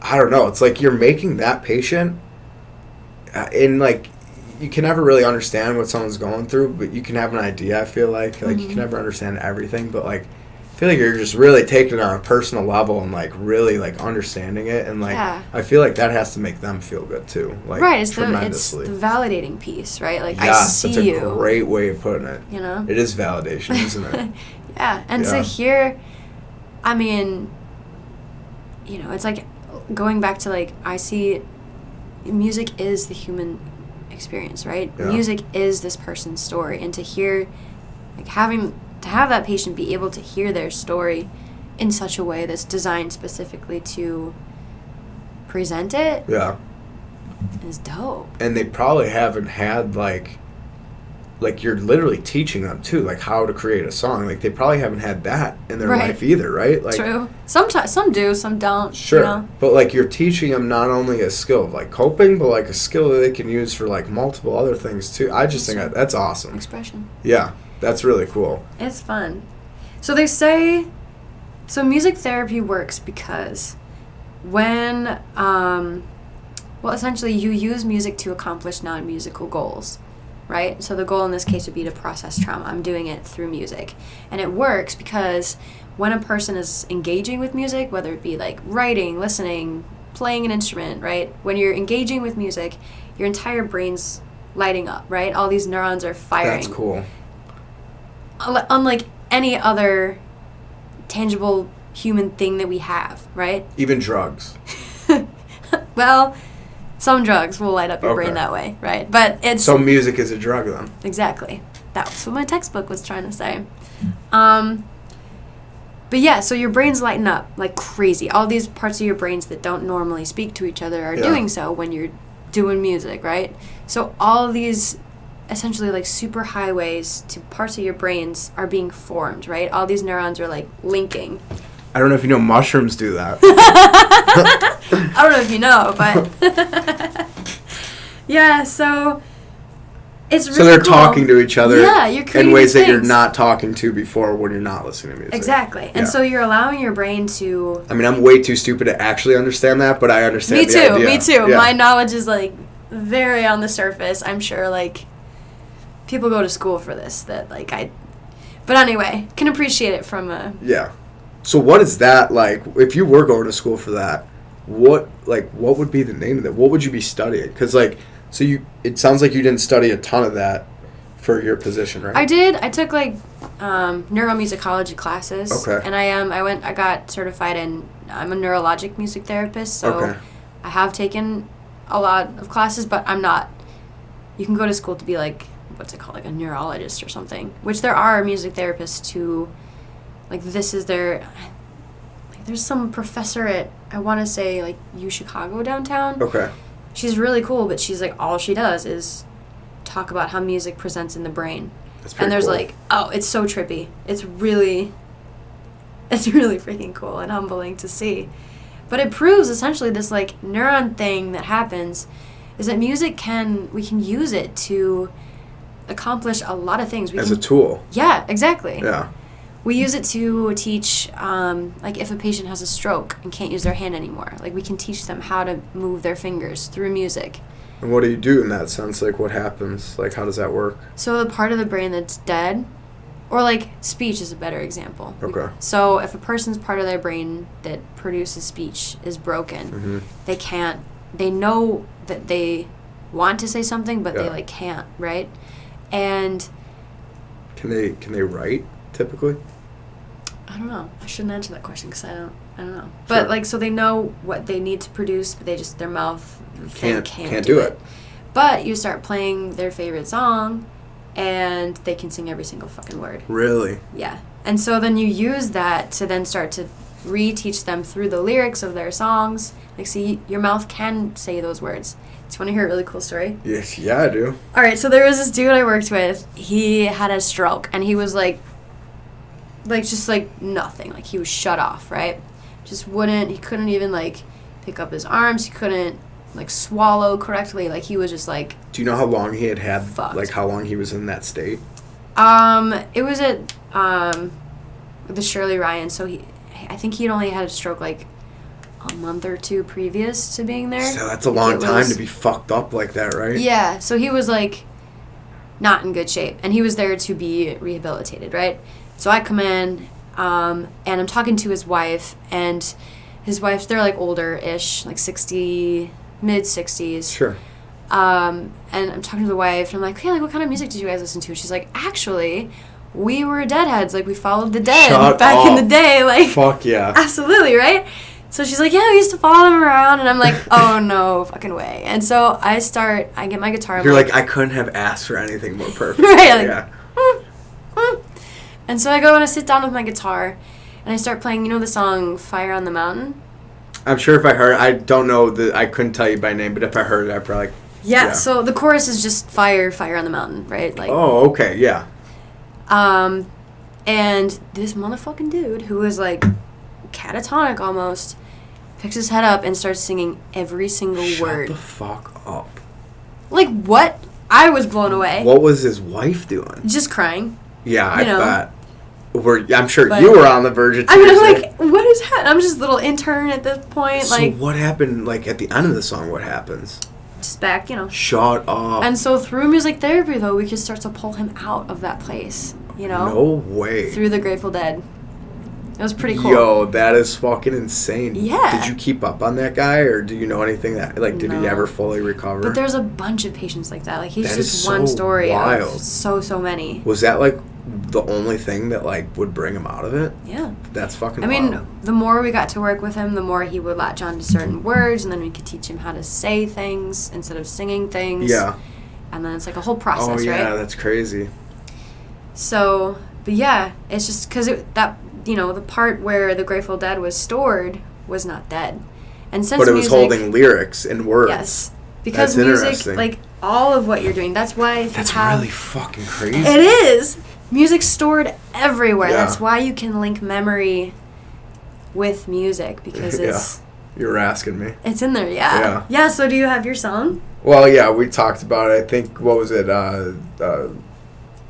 I don't know. It's like you're making that patient. And like, you can never really understand what someone's going through, but you can have an idea. I feel like you can never understand everything, but like. I feel like you're just really taking it on a personal level and like really like understanding it, and like I feel like that has to make them feel good too, like right. It's tremendously. The validating piece, right? Like yeah, I see that's a you. great way of putting it. It is validation, isn't it? Yeah, and to hear, I mean, it's like going back to like I see, music is the human experience, right? Yeah. Music is this person's story, and to hear, like to have that patient be able to hear their story in such a way that's designed specifically to present it is dope. And they probably haven't had like you're literally teaching them too, like how to create a song. Like they probably haven't had that in their life either, right? Like, true. Sometimes some do, some don't. Sure. But like you're teaching them not only a skill of like coping, but like a skill that they can use for like multiple other things too. I just think that's awesome. Expression. Yeah. That's really cool. It's fun. So they say, music therapy works because when, essentially you use music to accomplish non-musical goals, right? So the goal in this case would be to process trauma. I'm doing it through music. And it works because when a person is engaging with music, whether it be like writing, listening, playing an instrument, right? When you're engaging with music, your entire brain's lighting up, right? All these neurons are firing. That's cool. Unlike any other tangible human thing that we have, right? Even drugs. Well, some drugs will light up your brain that way, right? But it's... So music is a drug, then. Exactly. That's what my textbook was trying to say. But yeah, so your brain's lighting up like crazy. All these parts of your brains that don't normally speak to each other are doing so when you're doing music, right? So all these... essentially like super highways to parts of your brains are being formed, right? All these neurons are like linking. I don't know if you know mushrooms do that. I don't know if you know, but yeah, so it's really so they're cool. talking to each other you're creating in ways things that you're not talking to before when you're not listening to music. Exactly. And so you're allowing your brain to... I mean, I'm way too stupid to actually understand that, but I understand the idea. Me too. Yeah. My knowledge is like very on the surface. I'm sure like people go to school for this but anyway, can appreciate it from a... Yeah. So what is that like, if you were going to school for that, what would be the name of that? What would you be studying? Because it sounds like you didn't study a ton of that for your position, right? I did. I took like neuromusicology classes. Okay. And I got certified I'm a neurologic music therapist, so I have taken a lot of classes, but I'm not... You can go to school to be like, what's it called, like a neurologist or something, which there are music therapists who, like, this is their, like, there's some professor at, I want to say, like, UChicago downtown. Okay. She's really cool, but she's, like, all she does is talk about how music presents in the brain. That's pretty and there's, cool. like, oh, it's so trippy. It's really, It's really freaking cool and humbling to see. But it proves essentially this like neuron thing that happens is that we can use it to accomplish a lot of things. As a tool. Yeah, exactly. Yeah. We use it to teach, like if a patient has a stroke and can't use their hand anymore, like we can teach them how to move their fingers through music. And what do you do in that sense? Like what happens? Like how does that work? So the part of the brain that's dead, or like speech is a better example. Okay. So if a person's part of their brain that produces speech is broken, they know that they want to say something, but they like can't, right? And can they write typically? I don't know. I shouldn't answer that question because I don't know. But like, so they know what they need to produce, but they just their mouth can't do it. But you start playing their favorite song, and they can sing every single fucking word. Really? Yeah. And so then you use that to then start to reteach them through the lyrics of their songs. Like, see, your mouth can say those words. Do you want to hear a really cool story? Yes, yeah, I do. All right, so there was this dude I worked with. He had a stroke, and he was like just like nothing. Like he was shut off, right? He couldn't even like pick up his arms. He couldn't like swallow correctly. Like he was just like. Do you know how long he had fucked. Like how long he was in that state? It was at the Shirley Ryan. So I think he'd only had a stroke like a month or two previous to being there. So that's a long time to be fucked up like that, right? Yeah. So he was like not in good shape, and he was there to be rehabilitated, right? So I come in, and I'm talking to his wife, and his wife, they're like older-ish, like 60, mid-60s. Sure. And I'm talking to the wife, and I'm like, hey, like, what kind of music did you guys listen to? She's like, actually, we were Deadheads. Like, we followed the Dead back in the day. Like, fuck yeah. Absolutely, right? So she's like, yeah, we used to follow them around. And I'm like, oh, no fucking way. And so I get my guitar. You're like, I couldn't have asked for anything more perfect. Right, like, yeah. And so I go and I sit down with my guitar, and I start playing, the song Fire on the Mountain? I'm sure if I heard I don't know, I couldn't tell you by name, but if I heard it, I'd probably... Yeah, so the chorus is just fire on the mountain, right? Like. Oh, okay, yeah. And this motherfucking dude, who was like catatonic almost, picks his head up and starts singing every single word. Shut the fuck up. Like, what? I was blown away. What was his wife doing? Just crying. Yeah, I bet. I'm sure you were on the verge of tears. I mean, I'm like, what is happening? I'm just a little intern at this point. So what happened, like, at the end of the song, what happens? Just back, Shut up. And so through music therapy, though, we could start to pull him out of that place, No way. Through the Grateful Dead. It was pretty cool. Yo, that is fucking insane. Yeah. Did you keep up on that guy, or do you know anything that, like, did he ever fully recover? But there's a bunch of patients like that. Like, he's that just one story wild. Of so many. Was that, like, the only thing that, like, would bring him out of it? Yeah. That's fucking wild. mean, the more we got to work with him, the more he would latch on to certain words, and then we could teach him how to say things instead of singing things. Yeah. And then it's like a whole process, right? Oh, yeah, that's crazy. So, but yeah, it's just because the part where the Grateful Dead was stored was not dead. And since but it was holding lyrics and words. Yes. Because that's music, like, all of what you're doing, that's why that's really fucking crazy. It is! Music's stored everywhere. Yeah. That's why you can link memory with music, because it's... You were asking me. It's in there, yeah. Yeah, so do you have your song? Well, yeah, we talked about it. I think, what was it,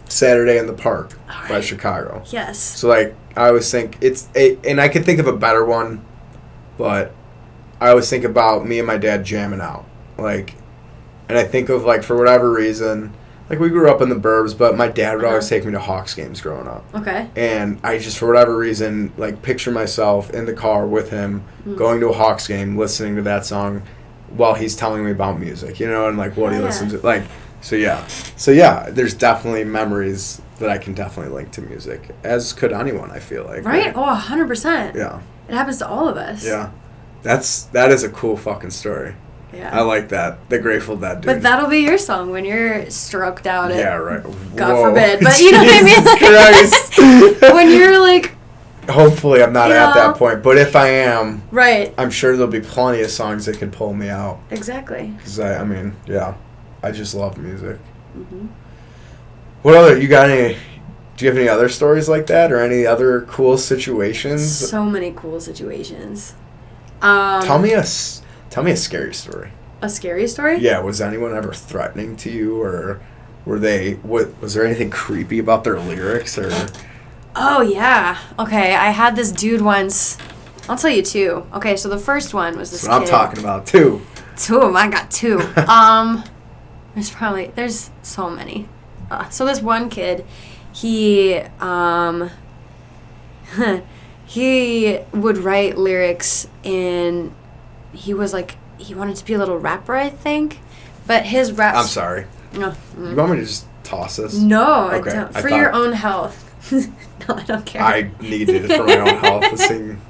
Saturday in the Park by Chicago. Yes. So, like, I always think and I could think of a better one, but I always think about me and my dad jamming out. Like, and I think of, like, for whatever reason, like, we grew up in the burbs, but my dad would always take me to Hawks games growing up. Okay. And I just, for whatever reason, like, picture myself in the car with him, going to a Hawks game, listening to that song while he's telling me about music, and, like, what he listens to. Like, so yeah, there's definitely memories that I can definitely link to music, as could anyone, I feel like. Right? Oh, 100%. Yeah. It happens to all of us. Yeah. That is a cool fucking story. Yeah. I like that. The Grateful Dead, dude. But that'll be your song when you're stroked out. Yeah, right. God forbid. But you know what I mean? Christ. When you're like... Hopefully I'm not at that point. But if I am... Right. I'm sure there'll be plenty of songs that can pull me out. Exactly. Because I mean, yeah. I just love music. Mm-hmm. What other... You got any... Do you have any other stories like that, or any other cool situations? So many cool situations. Tell me a scary story. A scary story? Yeah, was anyone ever threatening to you, or was there anything creepy about their lyrics, or? Oh yeah. Okay, I had this dude once. I'll tell you two. Okay, so the first one was this That's what kid. I'm talking about, two. Two of them. I got two. There's so many. So this one kid, he he would write lyrics in. He wanted to be a little rapper, I think, but his raps. I'm sorry. No. You want me to just toss this? No, okay. I don't. For your own health. No, I don't care. I need it for my own health. To sing.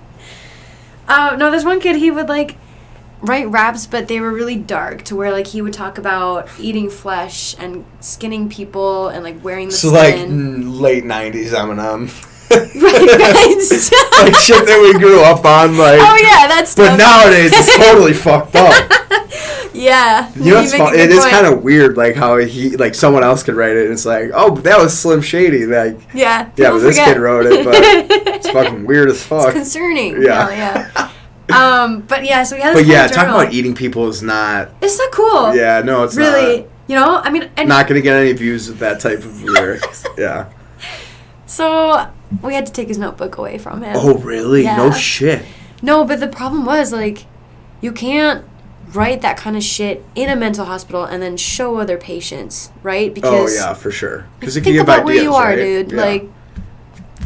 No, there's one kid, he would, write raps, but they were really dark, to where, he would talk about eating flesh and skinning people and, wearing the skin. Late 90s Eminem. Right. Shit that we grew up on, Oh, yeah, that's But nowadays, it's totally fucked up. Yeah. You know what's fun? It is kind of weird, how he, someone else could write it, and it's oh, but that was Slim Shady, Yeah, but this kid wrote it, but it's fucking weird as fuck. It's concerning. Yeah. Yeah. But yeah, so we had this But yeah, talking about eating people is not... It's not cool. Yeah, no, it's really, not. And not going to get any views with that type of lyrics. Yeah. So we had to take his notebook away from him. Oh, really? Yeah. No shit. No, but the problem was, you can't write that kind of shit in a mental hospital and then show other patients, right? Because yeah, for sure. Because it think can give about ideas, where you are, right? dude. Yeah.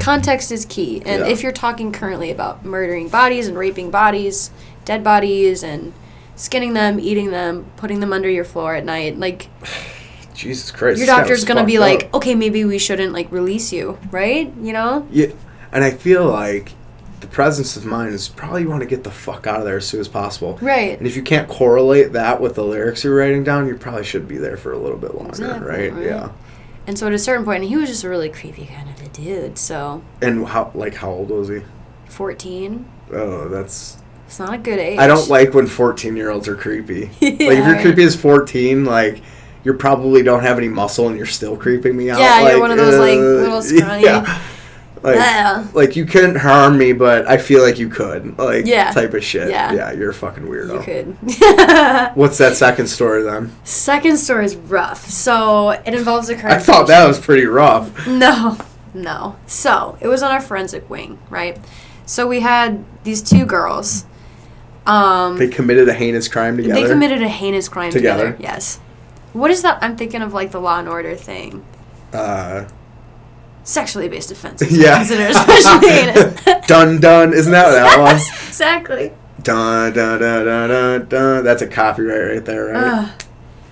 Context is key. And if you're talking currently about murdering bodies and raping bodies, dead bodies, and skinning them, eating them, putting them under your floor at night, Jesus Christ. your doctor's going to be okay, maybe we shouldn't, release you, right? Yeah, and I feel the presence of mind is probably you want to get the fuck out of there as soon as possible. Right. And if you can't correlate that with the lyrics you're writing down, you probably should be there for a little bit longer, exactly, right? Yeah. And so at a certain point, and he was just a really creepy kind of a dude, so... And how old was he? 14. Oh, that's... It's not a good age. I don't like when 14-year-olds are creepy. Yeah, if you're creepy as 14, you probably don't have any muscle and you're still creeping me out. Yeah, you're one of those, little scrawny... Yeah. You couldn't harm me, but I feel like you could. Type of shit. Yeah, you're a fucking weirdo. You could. What's that second story, then? Second story is rough. So, it involves a current I thought that was pretty rough. No. So, it was on our forensic wing, right? So, we had these two girls. They committed a heinous crime together? They committed a heinous crime together, yes. What is that? I'm thinking of, the Law and Order thing. Sexually based offenses. Yeah. Considered especially heinous. Dun dun. Isn't that what that was? Exactly. Dun dun dun dun dun dun. That's a copyright right there, right?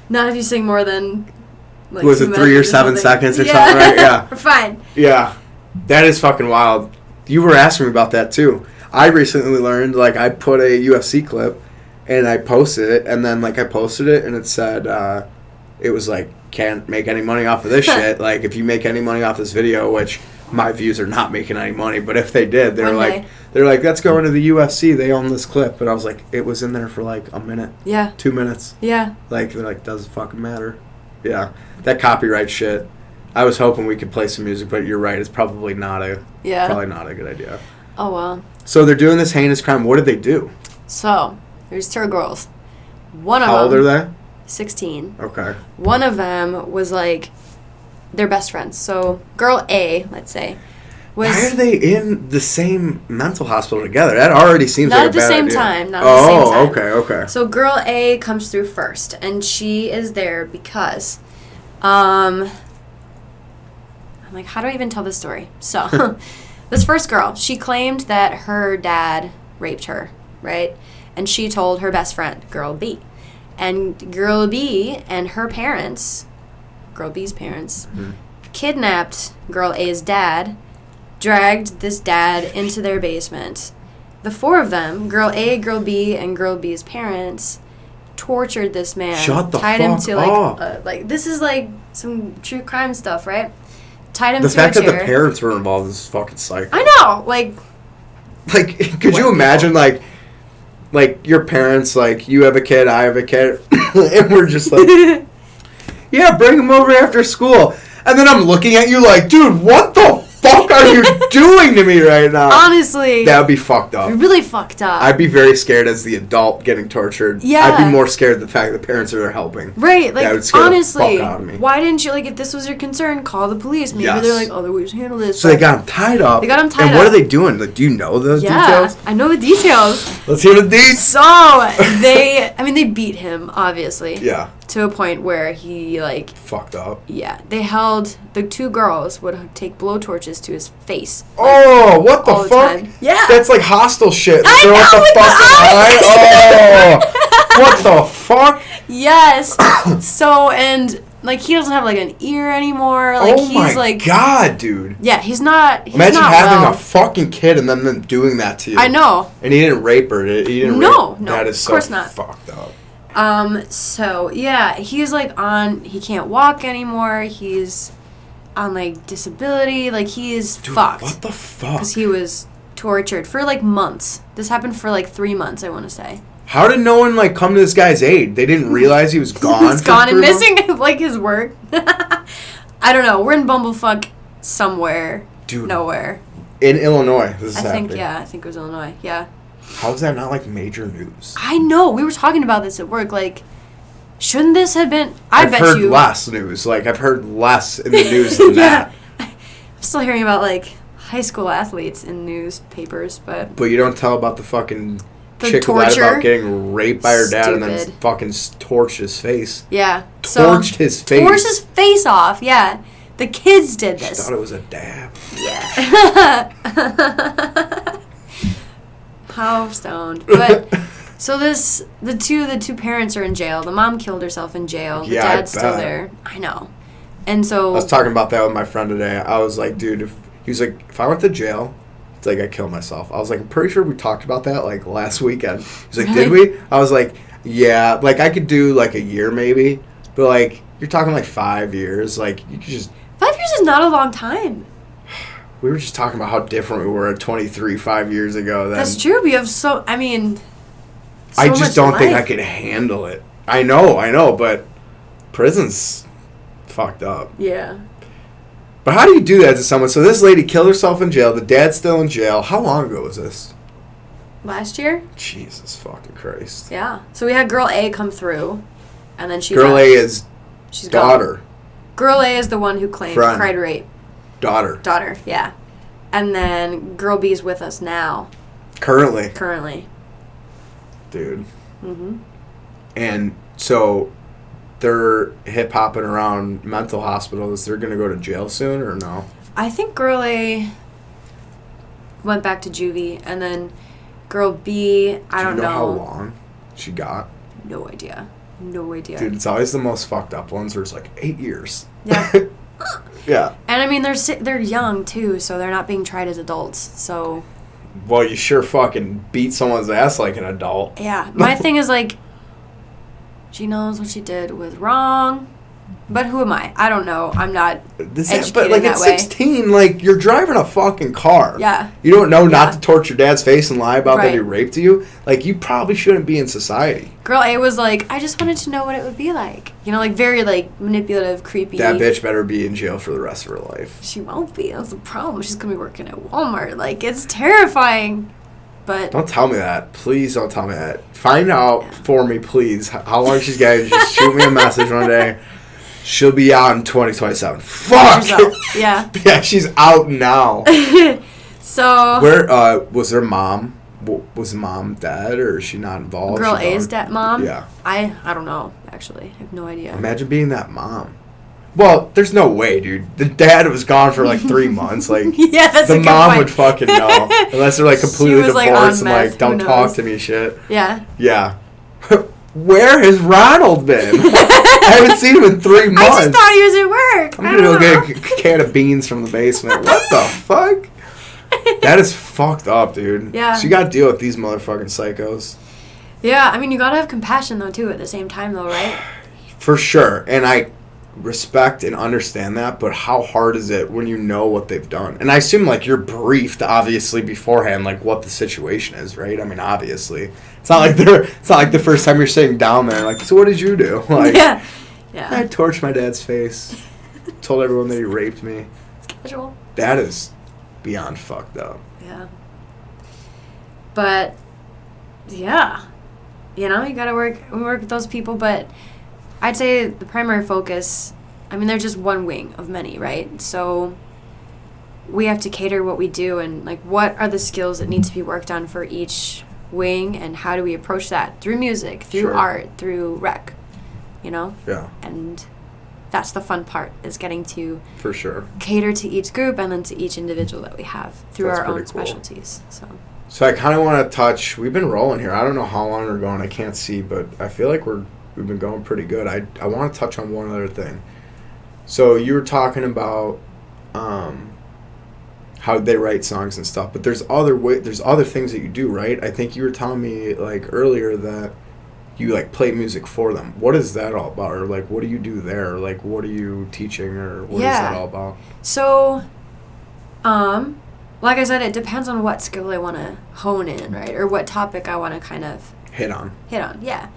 Not if you sing more than was it 3 or 7 seconds or something, right? Yeah. We're fine. Yeah. That is fucking wild. You were asking me about that too. I recently learned I put a UFC clip and I posted it, and then I posted it and it said it was can't make any money off of this shit. If you make any money off this video, which my views are not making any money, but if they did, they're that's going to the UFC. They own this clip. And I was it was in there for a minute. Yeah. 2 minutes. Yeah. They're doesn't fucking matter. Yeah. That copyright shit. I was hoping we could play some music, but you're right. It's probably not a good idea. Oh, well. So they're doing this heinous crime. What did they do? So, there's two girls. One of them. How old are they? 16. Okay. One of them was their best friends. So girl A, let's say, was... Why are they in the same mental hospital together? That already seems not like at the a bad same idea. time. Not at the same time. Okay. So girl A comes through first, and she is there because, I'm how do I even tell this story? So, this first girl, she claimed that her dad raped her, right? And she told her best friend, girl B. And girl B and her parents, girl B's parents, kidnapped girl A's dad, dragged this dad into their basement. The four of them, girl A, girl B, and girl B's parents, tortured this man. Tied him to this is some true crime stuff, right? Tied him to a chair. The fact that the parents were involved is fucking psycho. I know, could you imagine your parents, you have a kid, I have a kid, and we're just yeah, bring him over after school. And then I'm looking at you like, dude, what the fuck are you doing to me right now? Honestly. That would be fucked up. Really fucked up. I'd be very scared as the adult getting tortured. Yeah. I'd be more scared of the fact that parents are there helping. Right. Like, that would scare honestly, the fuck out of me. Why didn't you, like, if this was your concern, call the police? Maybe they're like, oh, we just handle this. So they got him tied up. They got him tied up. And what are they doing? Like, do you know the details? I know the details. Let's hear the deets. So, they beat him, obviously. Yeah. To a point where he, like... fucked up. Yeah. They held... The two girls would take blowtorches to his face. Like, oh, what the fuck? Yeah. That's like hostile shit. I know, with the fucking eye. Oh, what the fuck? Yes. So, and... Like, he doesn't have, like, an ear anymore. Like, oh he's, my God, dude. Yeah, he's not... Imagine having a fucking kid and then them doing that to you. I know. And he didn't rape her. He didn't No, rape. That is of course so not. fucked up. So, yeah, he's, like, he can't walk anymore. He's on, like, disability. Like, he is fucked. What the fuck? Because he was tortured for, like, months. This happened for, like, 3 months, I want to say. How did no one, like, come to this guy's aid? They didn't realize he was gone? He's gone and missing, like, his work. I don't know. We're in Bumblefuck somewhere. Dude. Nowhere. In Illinois, this is happening. I think it was Illinois. Yeah. How is that not, like, major news? I know. We were talking about this at work. Like, shouldn't this have been... I've heard less news. Like, I've heard less in the news than that. I'm still hearing about, like, high school athletes in newspapers, but... But you don't tell about the fucking... The chick who lied torture. about getting raped by her dad and then Stupid. fucking torched his face. Yeah. Torched his face. Torched his face off, yeah. The kids did this. She thought it was a dab. Yeah. How stoned. But, so the two parents are in jail. The mom killed herself in jail. The dad's still there. I know. And so... I was talking about that with my friend today. I was like, dude, he was like, if I went to jail... It's like I killed myself. I was like, I'm pretty sure we talked about that like last weekend. He's like, did we? I was like, yeah. Like I could do like a year maybe, but like you're talking like 5 years. Like you could just. 5 years is not a long time. We were just talking about how different we were at 23 5 years ago. Then. That's true. We have so. I mean. I just don't think I could handle it. I know, but prison's fucked up. Yeah. But how do you do that to someone? So this lady killed herself in jail. The dad's still in jail. How long ago was this? Last year? Jesus fucking Christ. Yeah. So we had Girl A come through, and then she Girl left. A is She's daughter. Gone. Girl A is the one who cried rape. Daughter, yeah. And then Girl B is with us now. Currently. Dude. Mm-hmm. And so... they're hip-hopping around mental hospitals. They're going to go to jail soon or no? I think Girl A went back to juvie, and then Girl B, I don't know. Do you know how long she got? No idea. Dude, it's always the most fucked up ones where it's like 8 years. Yeah. Yeah. And I mean, they're young, too, so they're not being tried as adults, so... Well, you sure fucking beat someone's ass like an adult. Yeah. My thing is, like... She knows what she did was wrong, but who am I? I don't know. I'm not educated but like that at way. 16, like you're driving a fucking car. Yeah. You don't know not to torch your dad's face and lie about that Right. he raped you. Like you probably shouldn't be in society. Girl A was like, I just wanted to know what it would be like. You know, like very like manipulative, creepy. That bitch better be in jail for the rest of her life. She won't be. That's the problem. She's gonna be working at Walmart. Like it's terrifying. But don't tell me that. Please don't tell me that. Find out for me, please, how long she's got. Just shoot me a message one day. She'll be out in 2027. Fuck! Yeah. Yeah, she's out now. So... Where, was her mom? Was mom dead, or is she not involved? Girl A's mom? Yeah. I don't know, actually. I have no idea. Imagine being that mom. Well, there's no way, dude. The dad was gone for like 3 months. Like, yeah, that's the a good mom point. would fucking know, unless they're like completely was, like, divorced on and like meth. don't Who talk knows? to me, shit. Yeah. Yeah. Where has Ronald been? I haven't seen him in 3 months. I just thought he was at work. I'm gonna go get a can of beans from the basement. What the fuck? That is fucked up, dude. Yeah. So you gotta deal with these motherfucking psychos. Yeah, I mean, you gotta have compassion, though, too, at the same time, though, right? For sure. And I respect and understand that, but how hard is it when you know what they've done? And I assume, like, you're briefed, obviously, beforehand, like, what the situation is, right? I mean, obviously. It's not like the first time you're sitting down there, like, so what did you do? Like, Yeah. I torched my dad's face. told everyone that he raped me. It's casual. That is beyond fucked up. Yeah. But, yeah. You know, you gotta work with those people, but I'd say the primary focus, I mean, they're just one wing of many, right? So we have to cater what we do and, like, what are the skills that need to be worked on for each wing, and how do we approach that? Through music, through art, through rec, you know? Yeah. And that's the fun part, is getting to for sure cater to each group and then to each individual that we have through our own specialties. So I kind of want to touch, we've been rolling here. I don't know how long we're going. I can't see, but I feel like we've been going pretty good. I want to touch on one other thing. So you were talking about how they write songs and stuff, but there's other things that you do, right? I think you were telling me like earlier that you like play music for them. What is that all about? Or like what do you do there? Like what are you teaching, or what is that all about? So like I said, it depends on what skill I want to hone in, right? Or what topic I want to kind of hit on, yeah.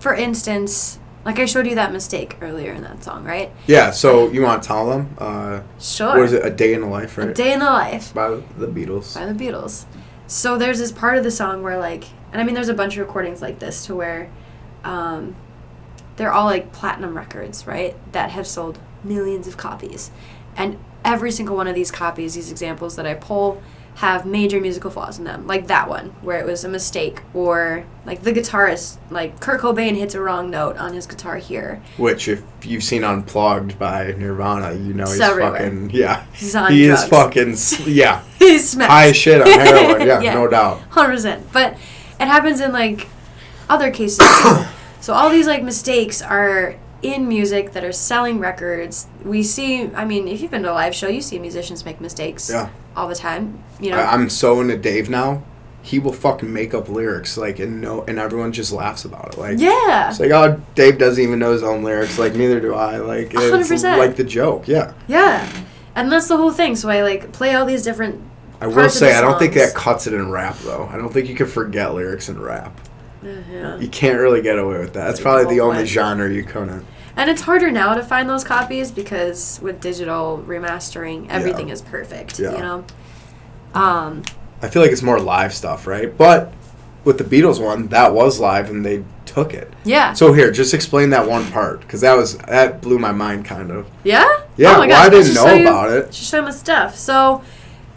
For instance, like I showed you that mistake earlier in that song, right? Yeah, so you want to tell them? Sure. What is it? A Day in the Life, right? A Day in the Life. By the Beatles. So there's this part of the song where, like, and I mean there's a bunch of recordings like this to where they're all like platinum records, right? That have sold millions of copies. And every single one of these copies, these examples that I pull, have major musical flaws in them. Like that one, where it was a mistake, or like the guitarist, like Kurt Cobain hits a wrong note on his guitar here. Which, if you've seen Unplugged by Nirvana, you know he's fucking, He's on he drugs. Is fucking, He's smashed. High shit on heroin, no doubt. 100%. But it happens in like other cases too. So all these like mistakes are in music that are selling records. We see, I mean, if you've been to a live show, you see musicians make mistakes all the time. You know, I'm so into Dave now. He will fucking make up lyrics, like, and everyone just laughs about it. Like, it's like, oh, Dave doesn't even know his own lyrics. Like, neither do I. Like, 100%. It's like the joke. Yeah, and that's the whole thing. So I like play all these different. I will say, I don't think that cuts it in rap though. I don't think you can forget lyrics in rap. You can't really get away with that. That's probably the only genre you couldn't. And it's harder now to find those copies because with digital remastering, everything is perfect, you know? I feel like it's more live stuff, right? But with the Beatles one, that was live and they took it. Yeah. So here, just explain that one part, because that blew my mind kind of. Yeah? Yeah, well, I didn't know about it. Just show my stuff. So,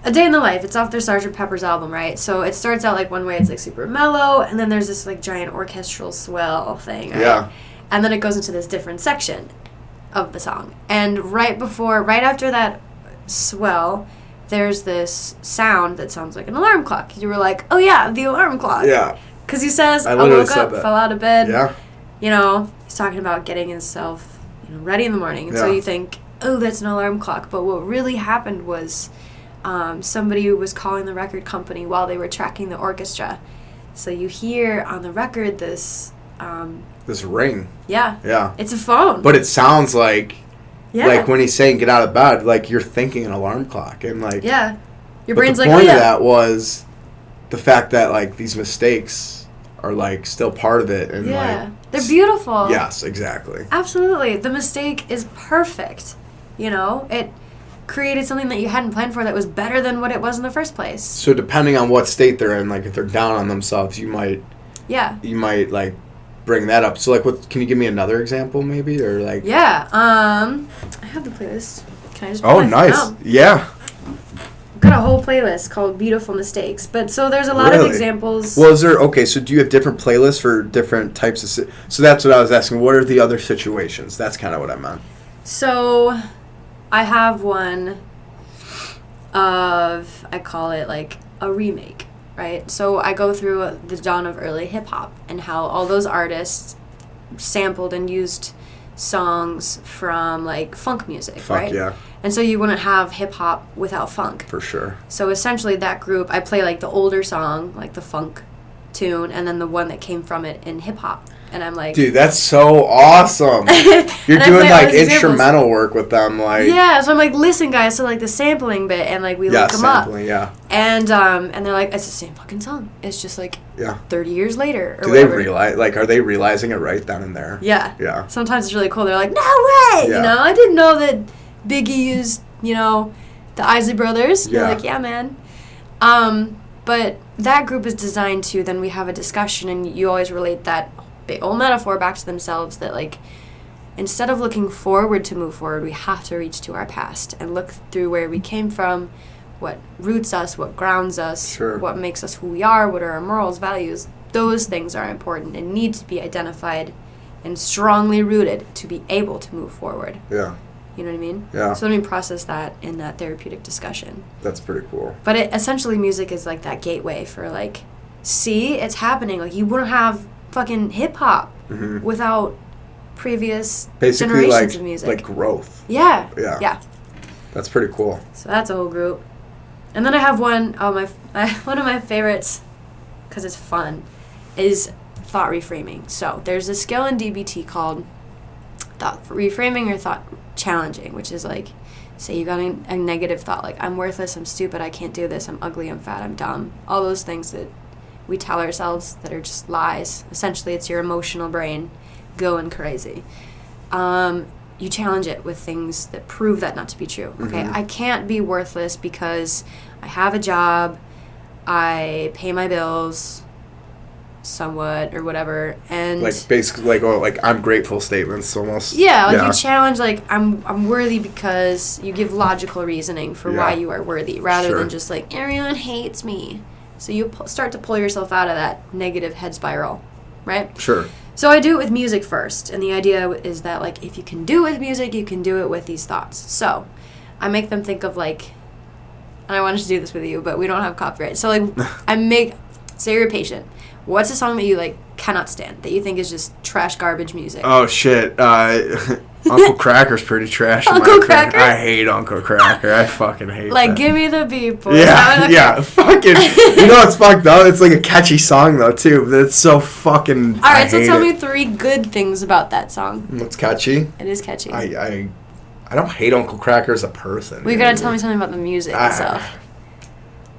A Day in the Life, it's off their Sgt. Pepper's album, right? So it starts out like one way, it's like super mellow, and then there's this like giant orchestral swell thing, right? Yeah. And then it goes into this different section of the song. And right after that swell, there's this sound that sounds like an alarm clock. You were like, oh yeah, the alarm clock. Yeah. Because he says, I woke up, fell out of bed. Yeah. You know, he's talking about getting himself ready in the morning. And so you think, oh, that's an alarm clock. But what really happened was somebody was calling the record company while they were tracking the orchestra. So you hear on the record this ring. Yeah. Yeah. It's a phone. But it sounds like when he's saying get out of bed, like you're thinking an alarm clock. And like your brain's like, the point of that was the fact that like these mistakes are like still part of it, and like they're beautiful. Yes, exactly. Absolutely. The mistake is perfect. You know, it created something that you hadn't planned for that was better than what it was in the first place. So depending on what state they're in, like if they're down on themselves, you might like bring that up. So like, what? Can you give me another example, maybe, or like? Yeah. I have the playlist. Can I just? Oh, nice. Yeah. I've got a whole playlist called Beautiful Mistakes, but so there's a lot of examples. Well, is there so do you have different playlists for different types of? So that's what I was asking. What are the other situations? That's kind of what I meant. So, I have one of, I call it like a remake. Right? So I go through the dawn of early hip-hop and how all those artists sampled and used songs from, like, funk music, right? Yeah. And so you wouldn't have hip-hop without funk. For sure. So essentially that group, I play, like, the older song, like the funk tune, and then the one that came from it in hip-hop. And I'm like... Dude, that's so awesome. You're doing, like, instrumental work with them, like... Yeah, so I'm like, listen, guys, so, like, the sampling bit, and, like, we look them up. Yeah. And they're like, it's the same fucking song. It's just, like, 30 years later, or Do whatever. they realize, like, are they realizing it right then and there? Yeah. Yeah. Sometimes it's really cool. They're like, no way! Yeah. You know, I didn't know that Biggie used, you know, the Isley Brothers. Yeah. They're like, yeah, man. But that group is designed to, then we have a discussion, and you always relate that big old metaphor back to themselves that, like, instead of looking forward to move forward, we have to reach to our past and look through where we came from, what roots us, what grounds us, what makes us who we are, what are our morals, values. Those things are important and need to be identified and strongly rooted to be able to move forward. Yeah. You know what I mean? Yeah. So let me process that in that therapeutic discussion. That's pretty cool. But essentially music is like that gateway for, like, see, it's happening. Like, you wouldn't have fucking hip-hop without previous generations of music. Like growth. Yeah. Yeah. Yeah. That's pretty cool. So that's a whole group. And then I have one of my favorites, because it's fun, is thought reframing. So there's a skill in DBT called thought reframing or thought challenging, which is like, say you got a negative thought, like, I'm worthless, I'm stupid, I can't do this, I'm ugly, I'm fat, I'm dumb. All those things that we tell ourselves that are just lies. Essentially, it's your emotional brain going crazy. You challenge it with things that prove that not to be true. Okay, I can't be worthless because I have a job, I pay my bills somewhat or whatever, and like basically like I'm grateful statements almost. Yeah, like you challenge, like, I'm worthy because you give logical reasoning for why you are worthy, rather than just like, everyone hates me. So you start to pull yourself out of that negative head spiral, right? Sure. So I do it with music first, and the idea is that, like, if you can do it with music, you can do it with these thoughts. So I make them think of, like, and I wanted to do this with you, but we don't have copyright. So, like, say you're a patient. What's a song that you, like, cannot stand, that you think is just trash garbage music? Oh, shit. Uncle Cracker's pretty trash. Uncle Cracker? I hate Uncle Cracker. I fucking hate like, that. give me the beat, boy. Yeah, fucking. You know what's fucked up? It's like a catchy song, though, too. But it's so fucking. Alright, so tell me 3 good things about that song. It's catchy? It is catchy. I don't hate Uncle Cracker as a person. Well, you gotta tell me something about the music itself.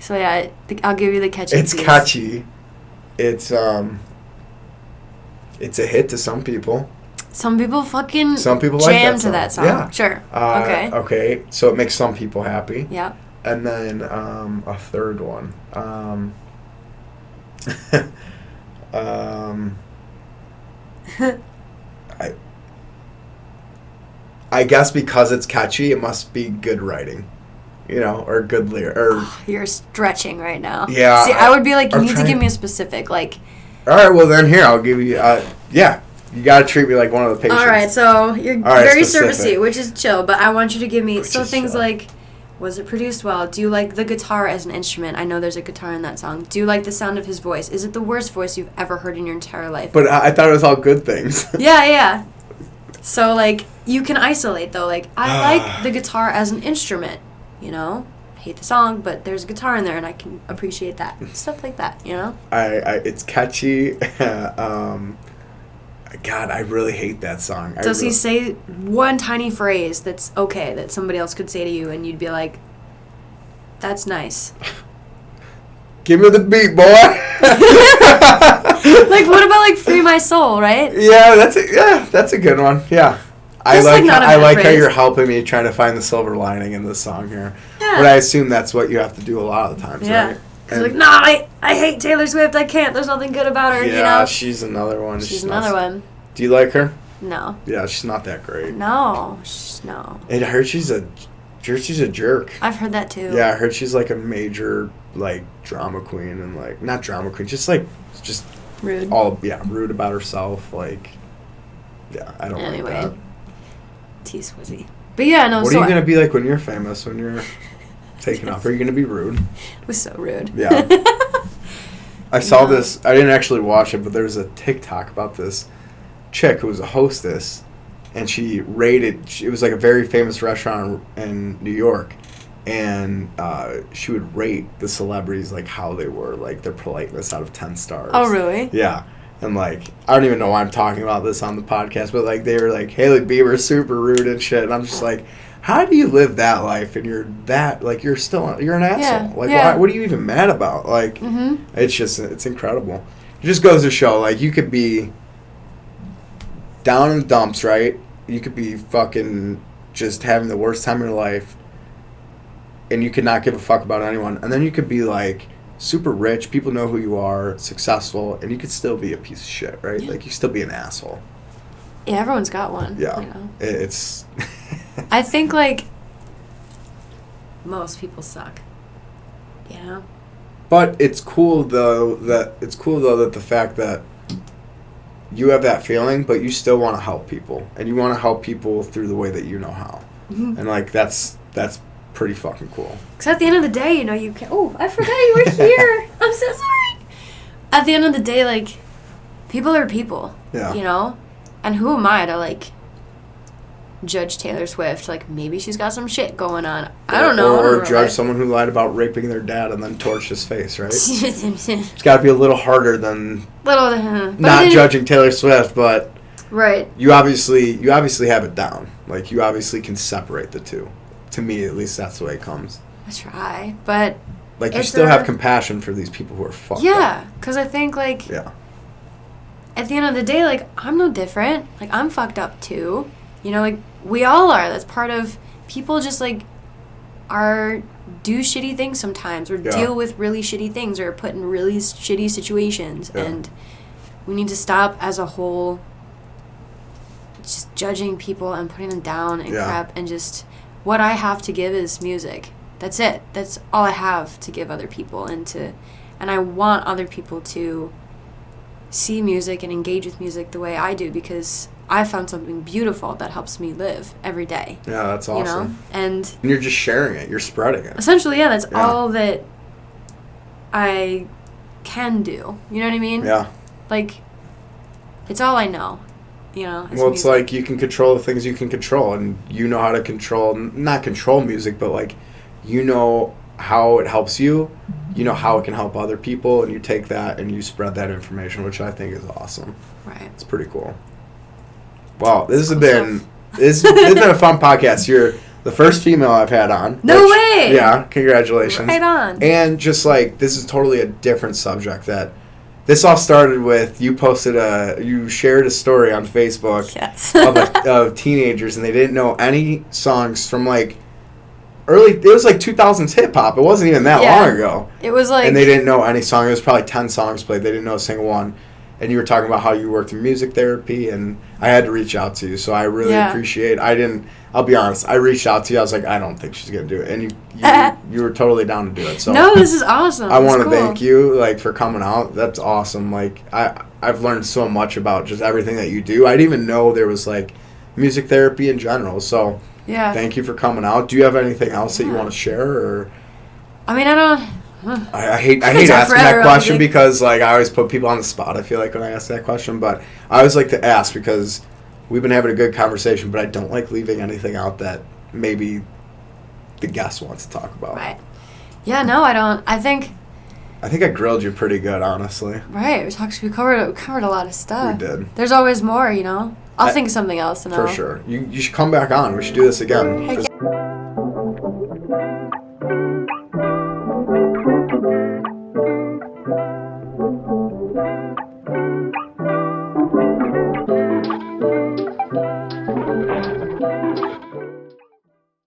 So, yeah, I'll give you the catchy It's piece. Catchy. It's a hit to some people. Some people fucking jam like that song. Yeah. Sure. Okay. Okay, so it makes some people happy. Yeah. And then a third one. I guess because it's catchy, it must be good writing. You know, or good lyric. You're stretching right now. Yeah. See, I would be like, you need to give me a specific, like... All right, well then here, I'll give you, yeah. You gotta treat me like one of the patients. All right, so you're very servicey, which is chill, but I want you to give me, things chill. Like, was it produced well? Do you like the guitar as an instrument? I know there's a guitar in that song. Do you like the sound of his voice? Is it the worst voice you've ever heard in your entire life? But I thought it was all good things. Yeah. So, like, you can isolate, though. Like, I like the guitar as an instrument, you know? I hate the song, but there's a guitar in there, and I can appreciate that. Stuff like that, you know? It's catchy. God, I really hate that song. Does he say one tiny phrase that's okay, that somebody else could say to you, and you'd be like, that's nice. Give me the beat, boy. Like, what about, like, Free My Soul, right? Yeah, that's a good one. Yeah. I like how you're helping me trying to find the silver lining in this song here. Yeah. But I assume that's what you have to do a lot of the times, right? He's like, nah, I hate Taylor Swift. I can't. There's nothing good about her, you know? Yeah, she's another one. She's another one. Do you like her? No. Yeah, she's not that great. No. And I heard she's a jerk. I've heard that, too. Yeah, I heard she's, like, a major, like, drama queen and, like, not drama queen, just rude. Rude about herself, like, yeah, I don't like that. T-swizzy. But yeah, no, what are you going to be like when you're famous, when you're taken off? Are you going to be rude? It was so rude. Yeah. I saw this. I didn't actually watch it, but there was a TikTok about this chick who was a hostess, and she rated, it was like a very famous restaurant in New York, and she would rate the celebrities, like how they were, like their politeness out of 10 stars. Oh, really? Yeah. And, like, I don't even know why I'm talking about this on the podcast, but, like, they were like, Haley Bieber's super rude and shit. And I'm just like, how do you live that life and you're that, like, you're an asshole? Like, why, what are you even mad about? Like, it's incredible. It just goes to show, like, you could be down in the dumps, right? You could be fucking just having the worst time of your life, and you could not give a fuck about anyone. And then you could be, like, super rich, people know who you are, successful, and you could still be a piece of shit, right? Like, you still be an asshole. Yeah, everyone's got one. Yeah. You know? It's... I think, like, most people suck. You know? But it's cool, though, that the fact that you have that feeling, but you still want to help people. And you want to help people through the way that you know how. And, like, that's pretty fucking cool. Because at the end of the day, you know, you can... Oh, I forgot you were here. I'm so sorry. At the end of the day, like, people are people. Yeah. You know? And who am I to, like, judge Taylor Swift? Like, maybe she's got some shit going on. I don't know. Or judge someone who lied about raping their dad and then torched his face, right? It's got to be a little harder than not judging Taylor Swift, but right. You obviously have it down. Like, you obviously can separate the two. To me, at least, that's the way it comes. I try, but... Like, you still have compassion for these people who are fucked up. Yeah, because I think, like... Yeah. At the end of the day, like, I'm no different. Like, I'm fucked up, too. You know, like, we all are. That's part of... People just, like, do shitty things sometimes, or deal with really shitty things, or put in really shitty situations. Yeah. And we need to stop, as a whole, just judging people and putting them down and crap, and just... What I have to give is music. That's it. That's all I have to give other people, and I want other people to see music and engage with music the way I do, because I found something beautiful that helps me live every day. Yeah, that's awesome. You know? And you're just sharing it. You're spreading it. Essentially, yeah, that's all that I can do. You know what I mean? Yeah. Like, it's all I know. You know, well, it's like you can control the things you can control, and you know how to not control music, but, like, you know how it helps you, you know how it can help other people, and you take that and you spread that information, which I think is awesome. Right. It's pretty cool. Wow, this has been a fun podcast. You're the first female I've had on. No way! Yeah, congratulations. Right on. And just, like, this is totally a different subject that... This all started with you shared a story on Facebook of teenagers, and they didn't know any songs from, like, it was like 2000s hip hop. It wasn't even that long ago. It was like... And they didn't know any song. It was probably 10 songs played. They didn't know a single one. And you were talking about how you worked in music therapy, and I had to reach out to you. So I really appreciate... I'll be honest, I reached out to you. I was like, I don't think she's going to do it. And you were totally down to do it. So no, this is awesome. I want to thank you, like, for coming out. That's awesome. Like, I've learned so much about just everything that you do. I didn't even know there was, like, music therapy in general. So thank you for coming out. Do you have anything else that you want to share? Or I mean, I don't... I hate asking that question because, like, I always put people on the spot, I feel like, when I ask that question. But I always like to ask because we've been having a good conversation, but I don't like leaving anything out that maybe the guest wants to talk about. Right. Yeah, no, I don't. I think I grilled you pretty good, honestly. Right. We covered a lot of stuff. We did. There's always more, you know? I'll think of something else. For sure. You should come back on. We should do this again.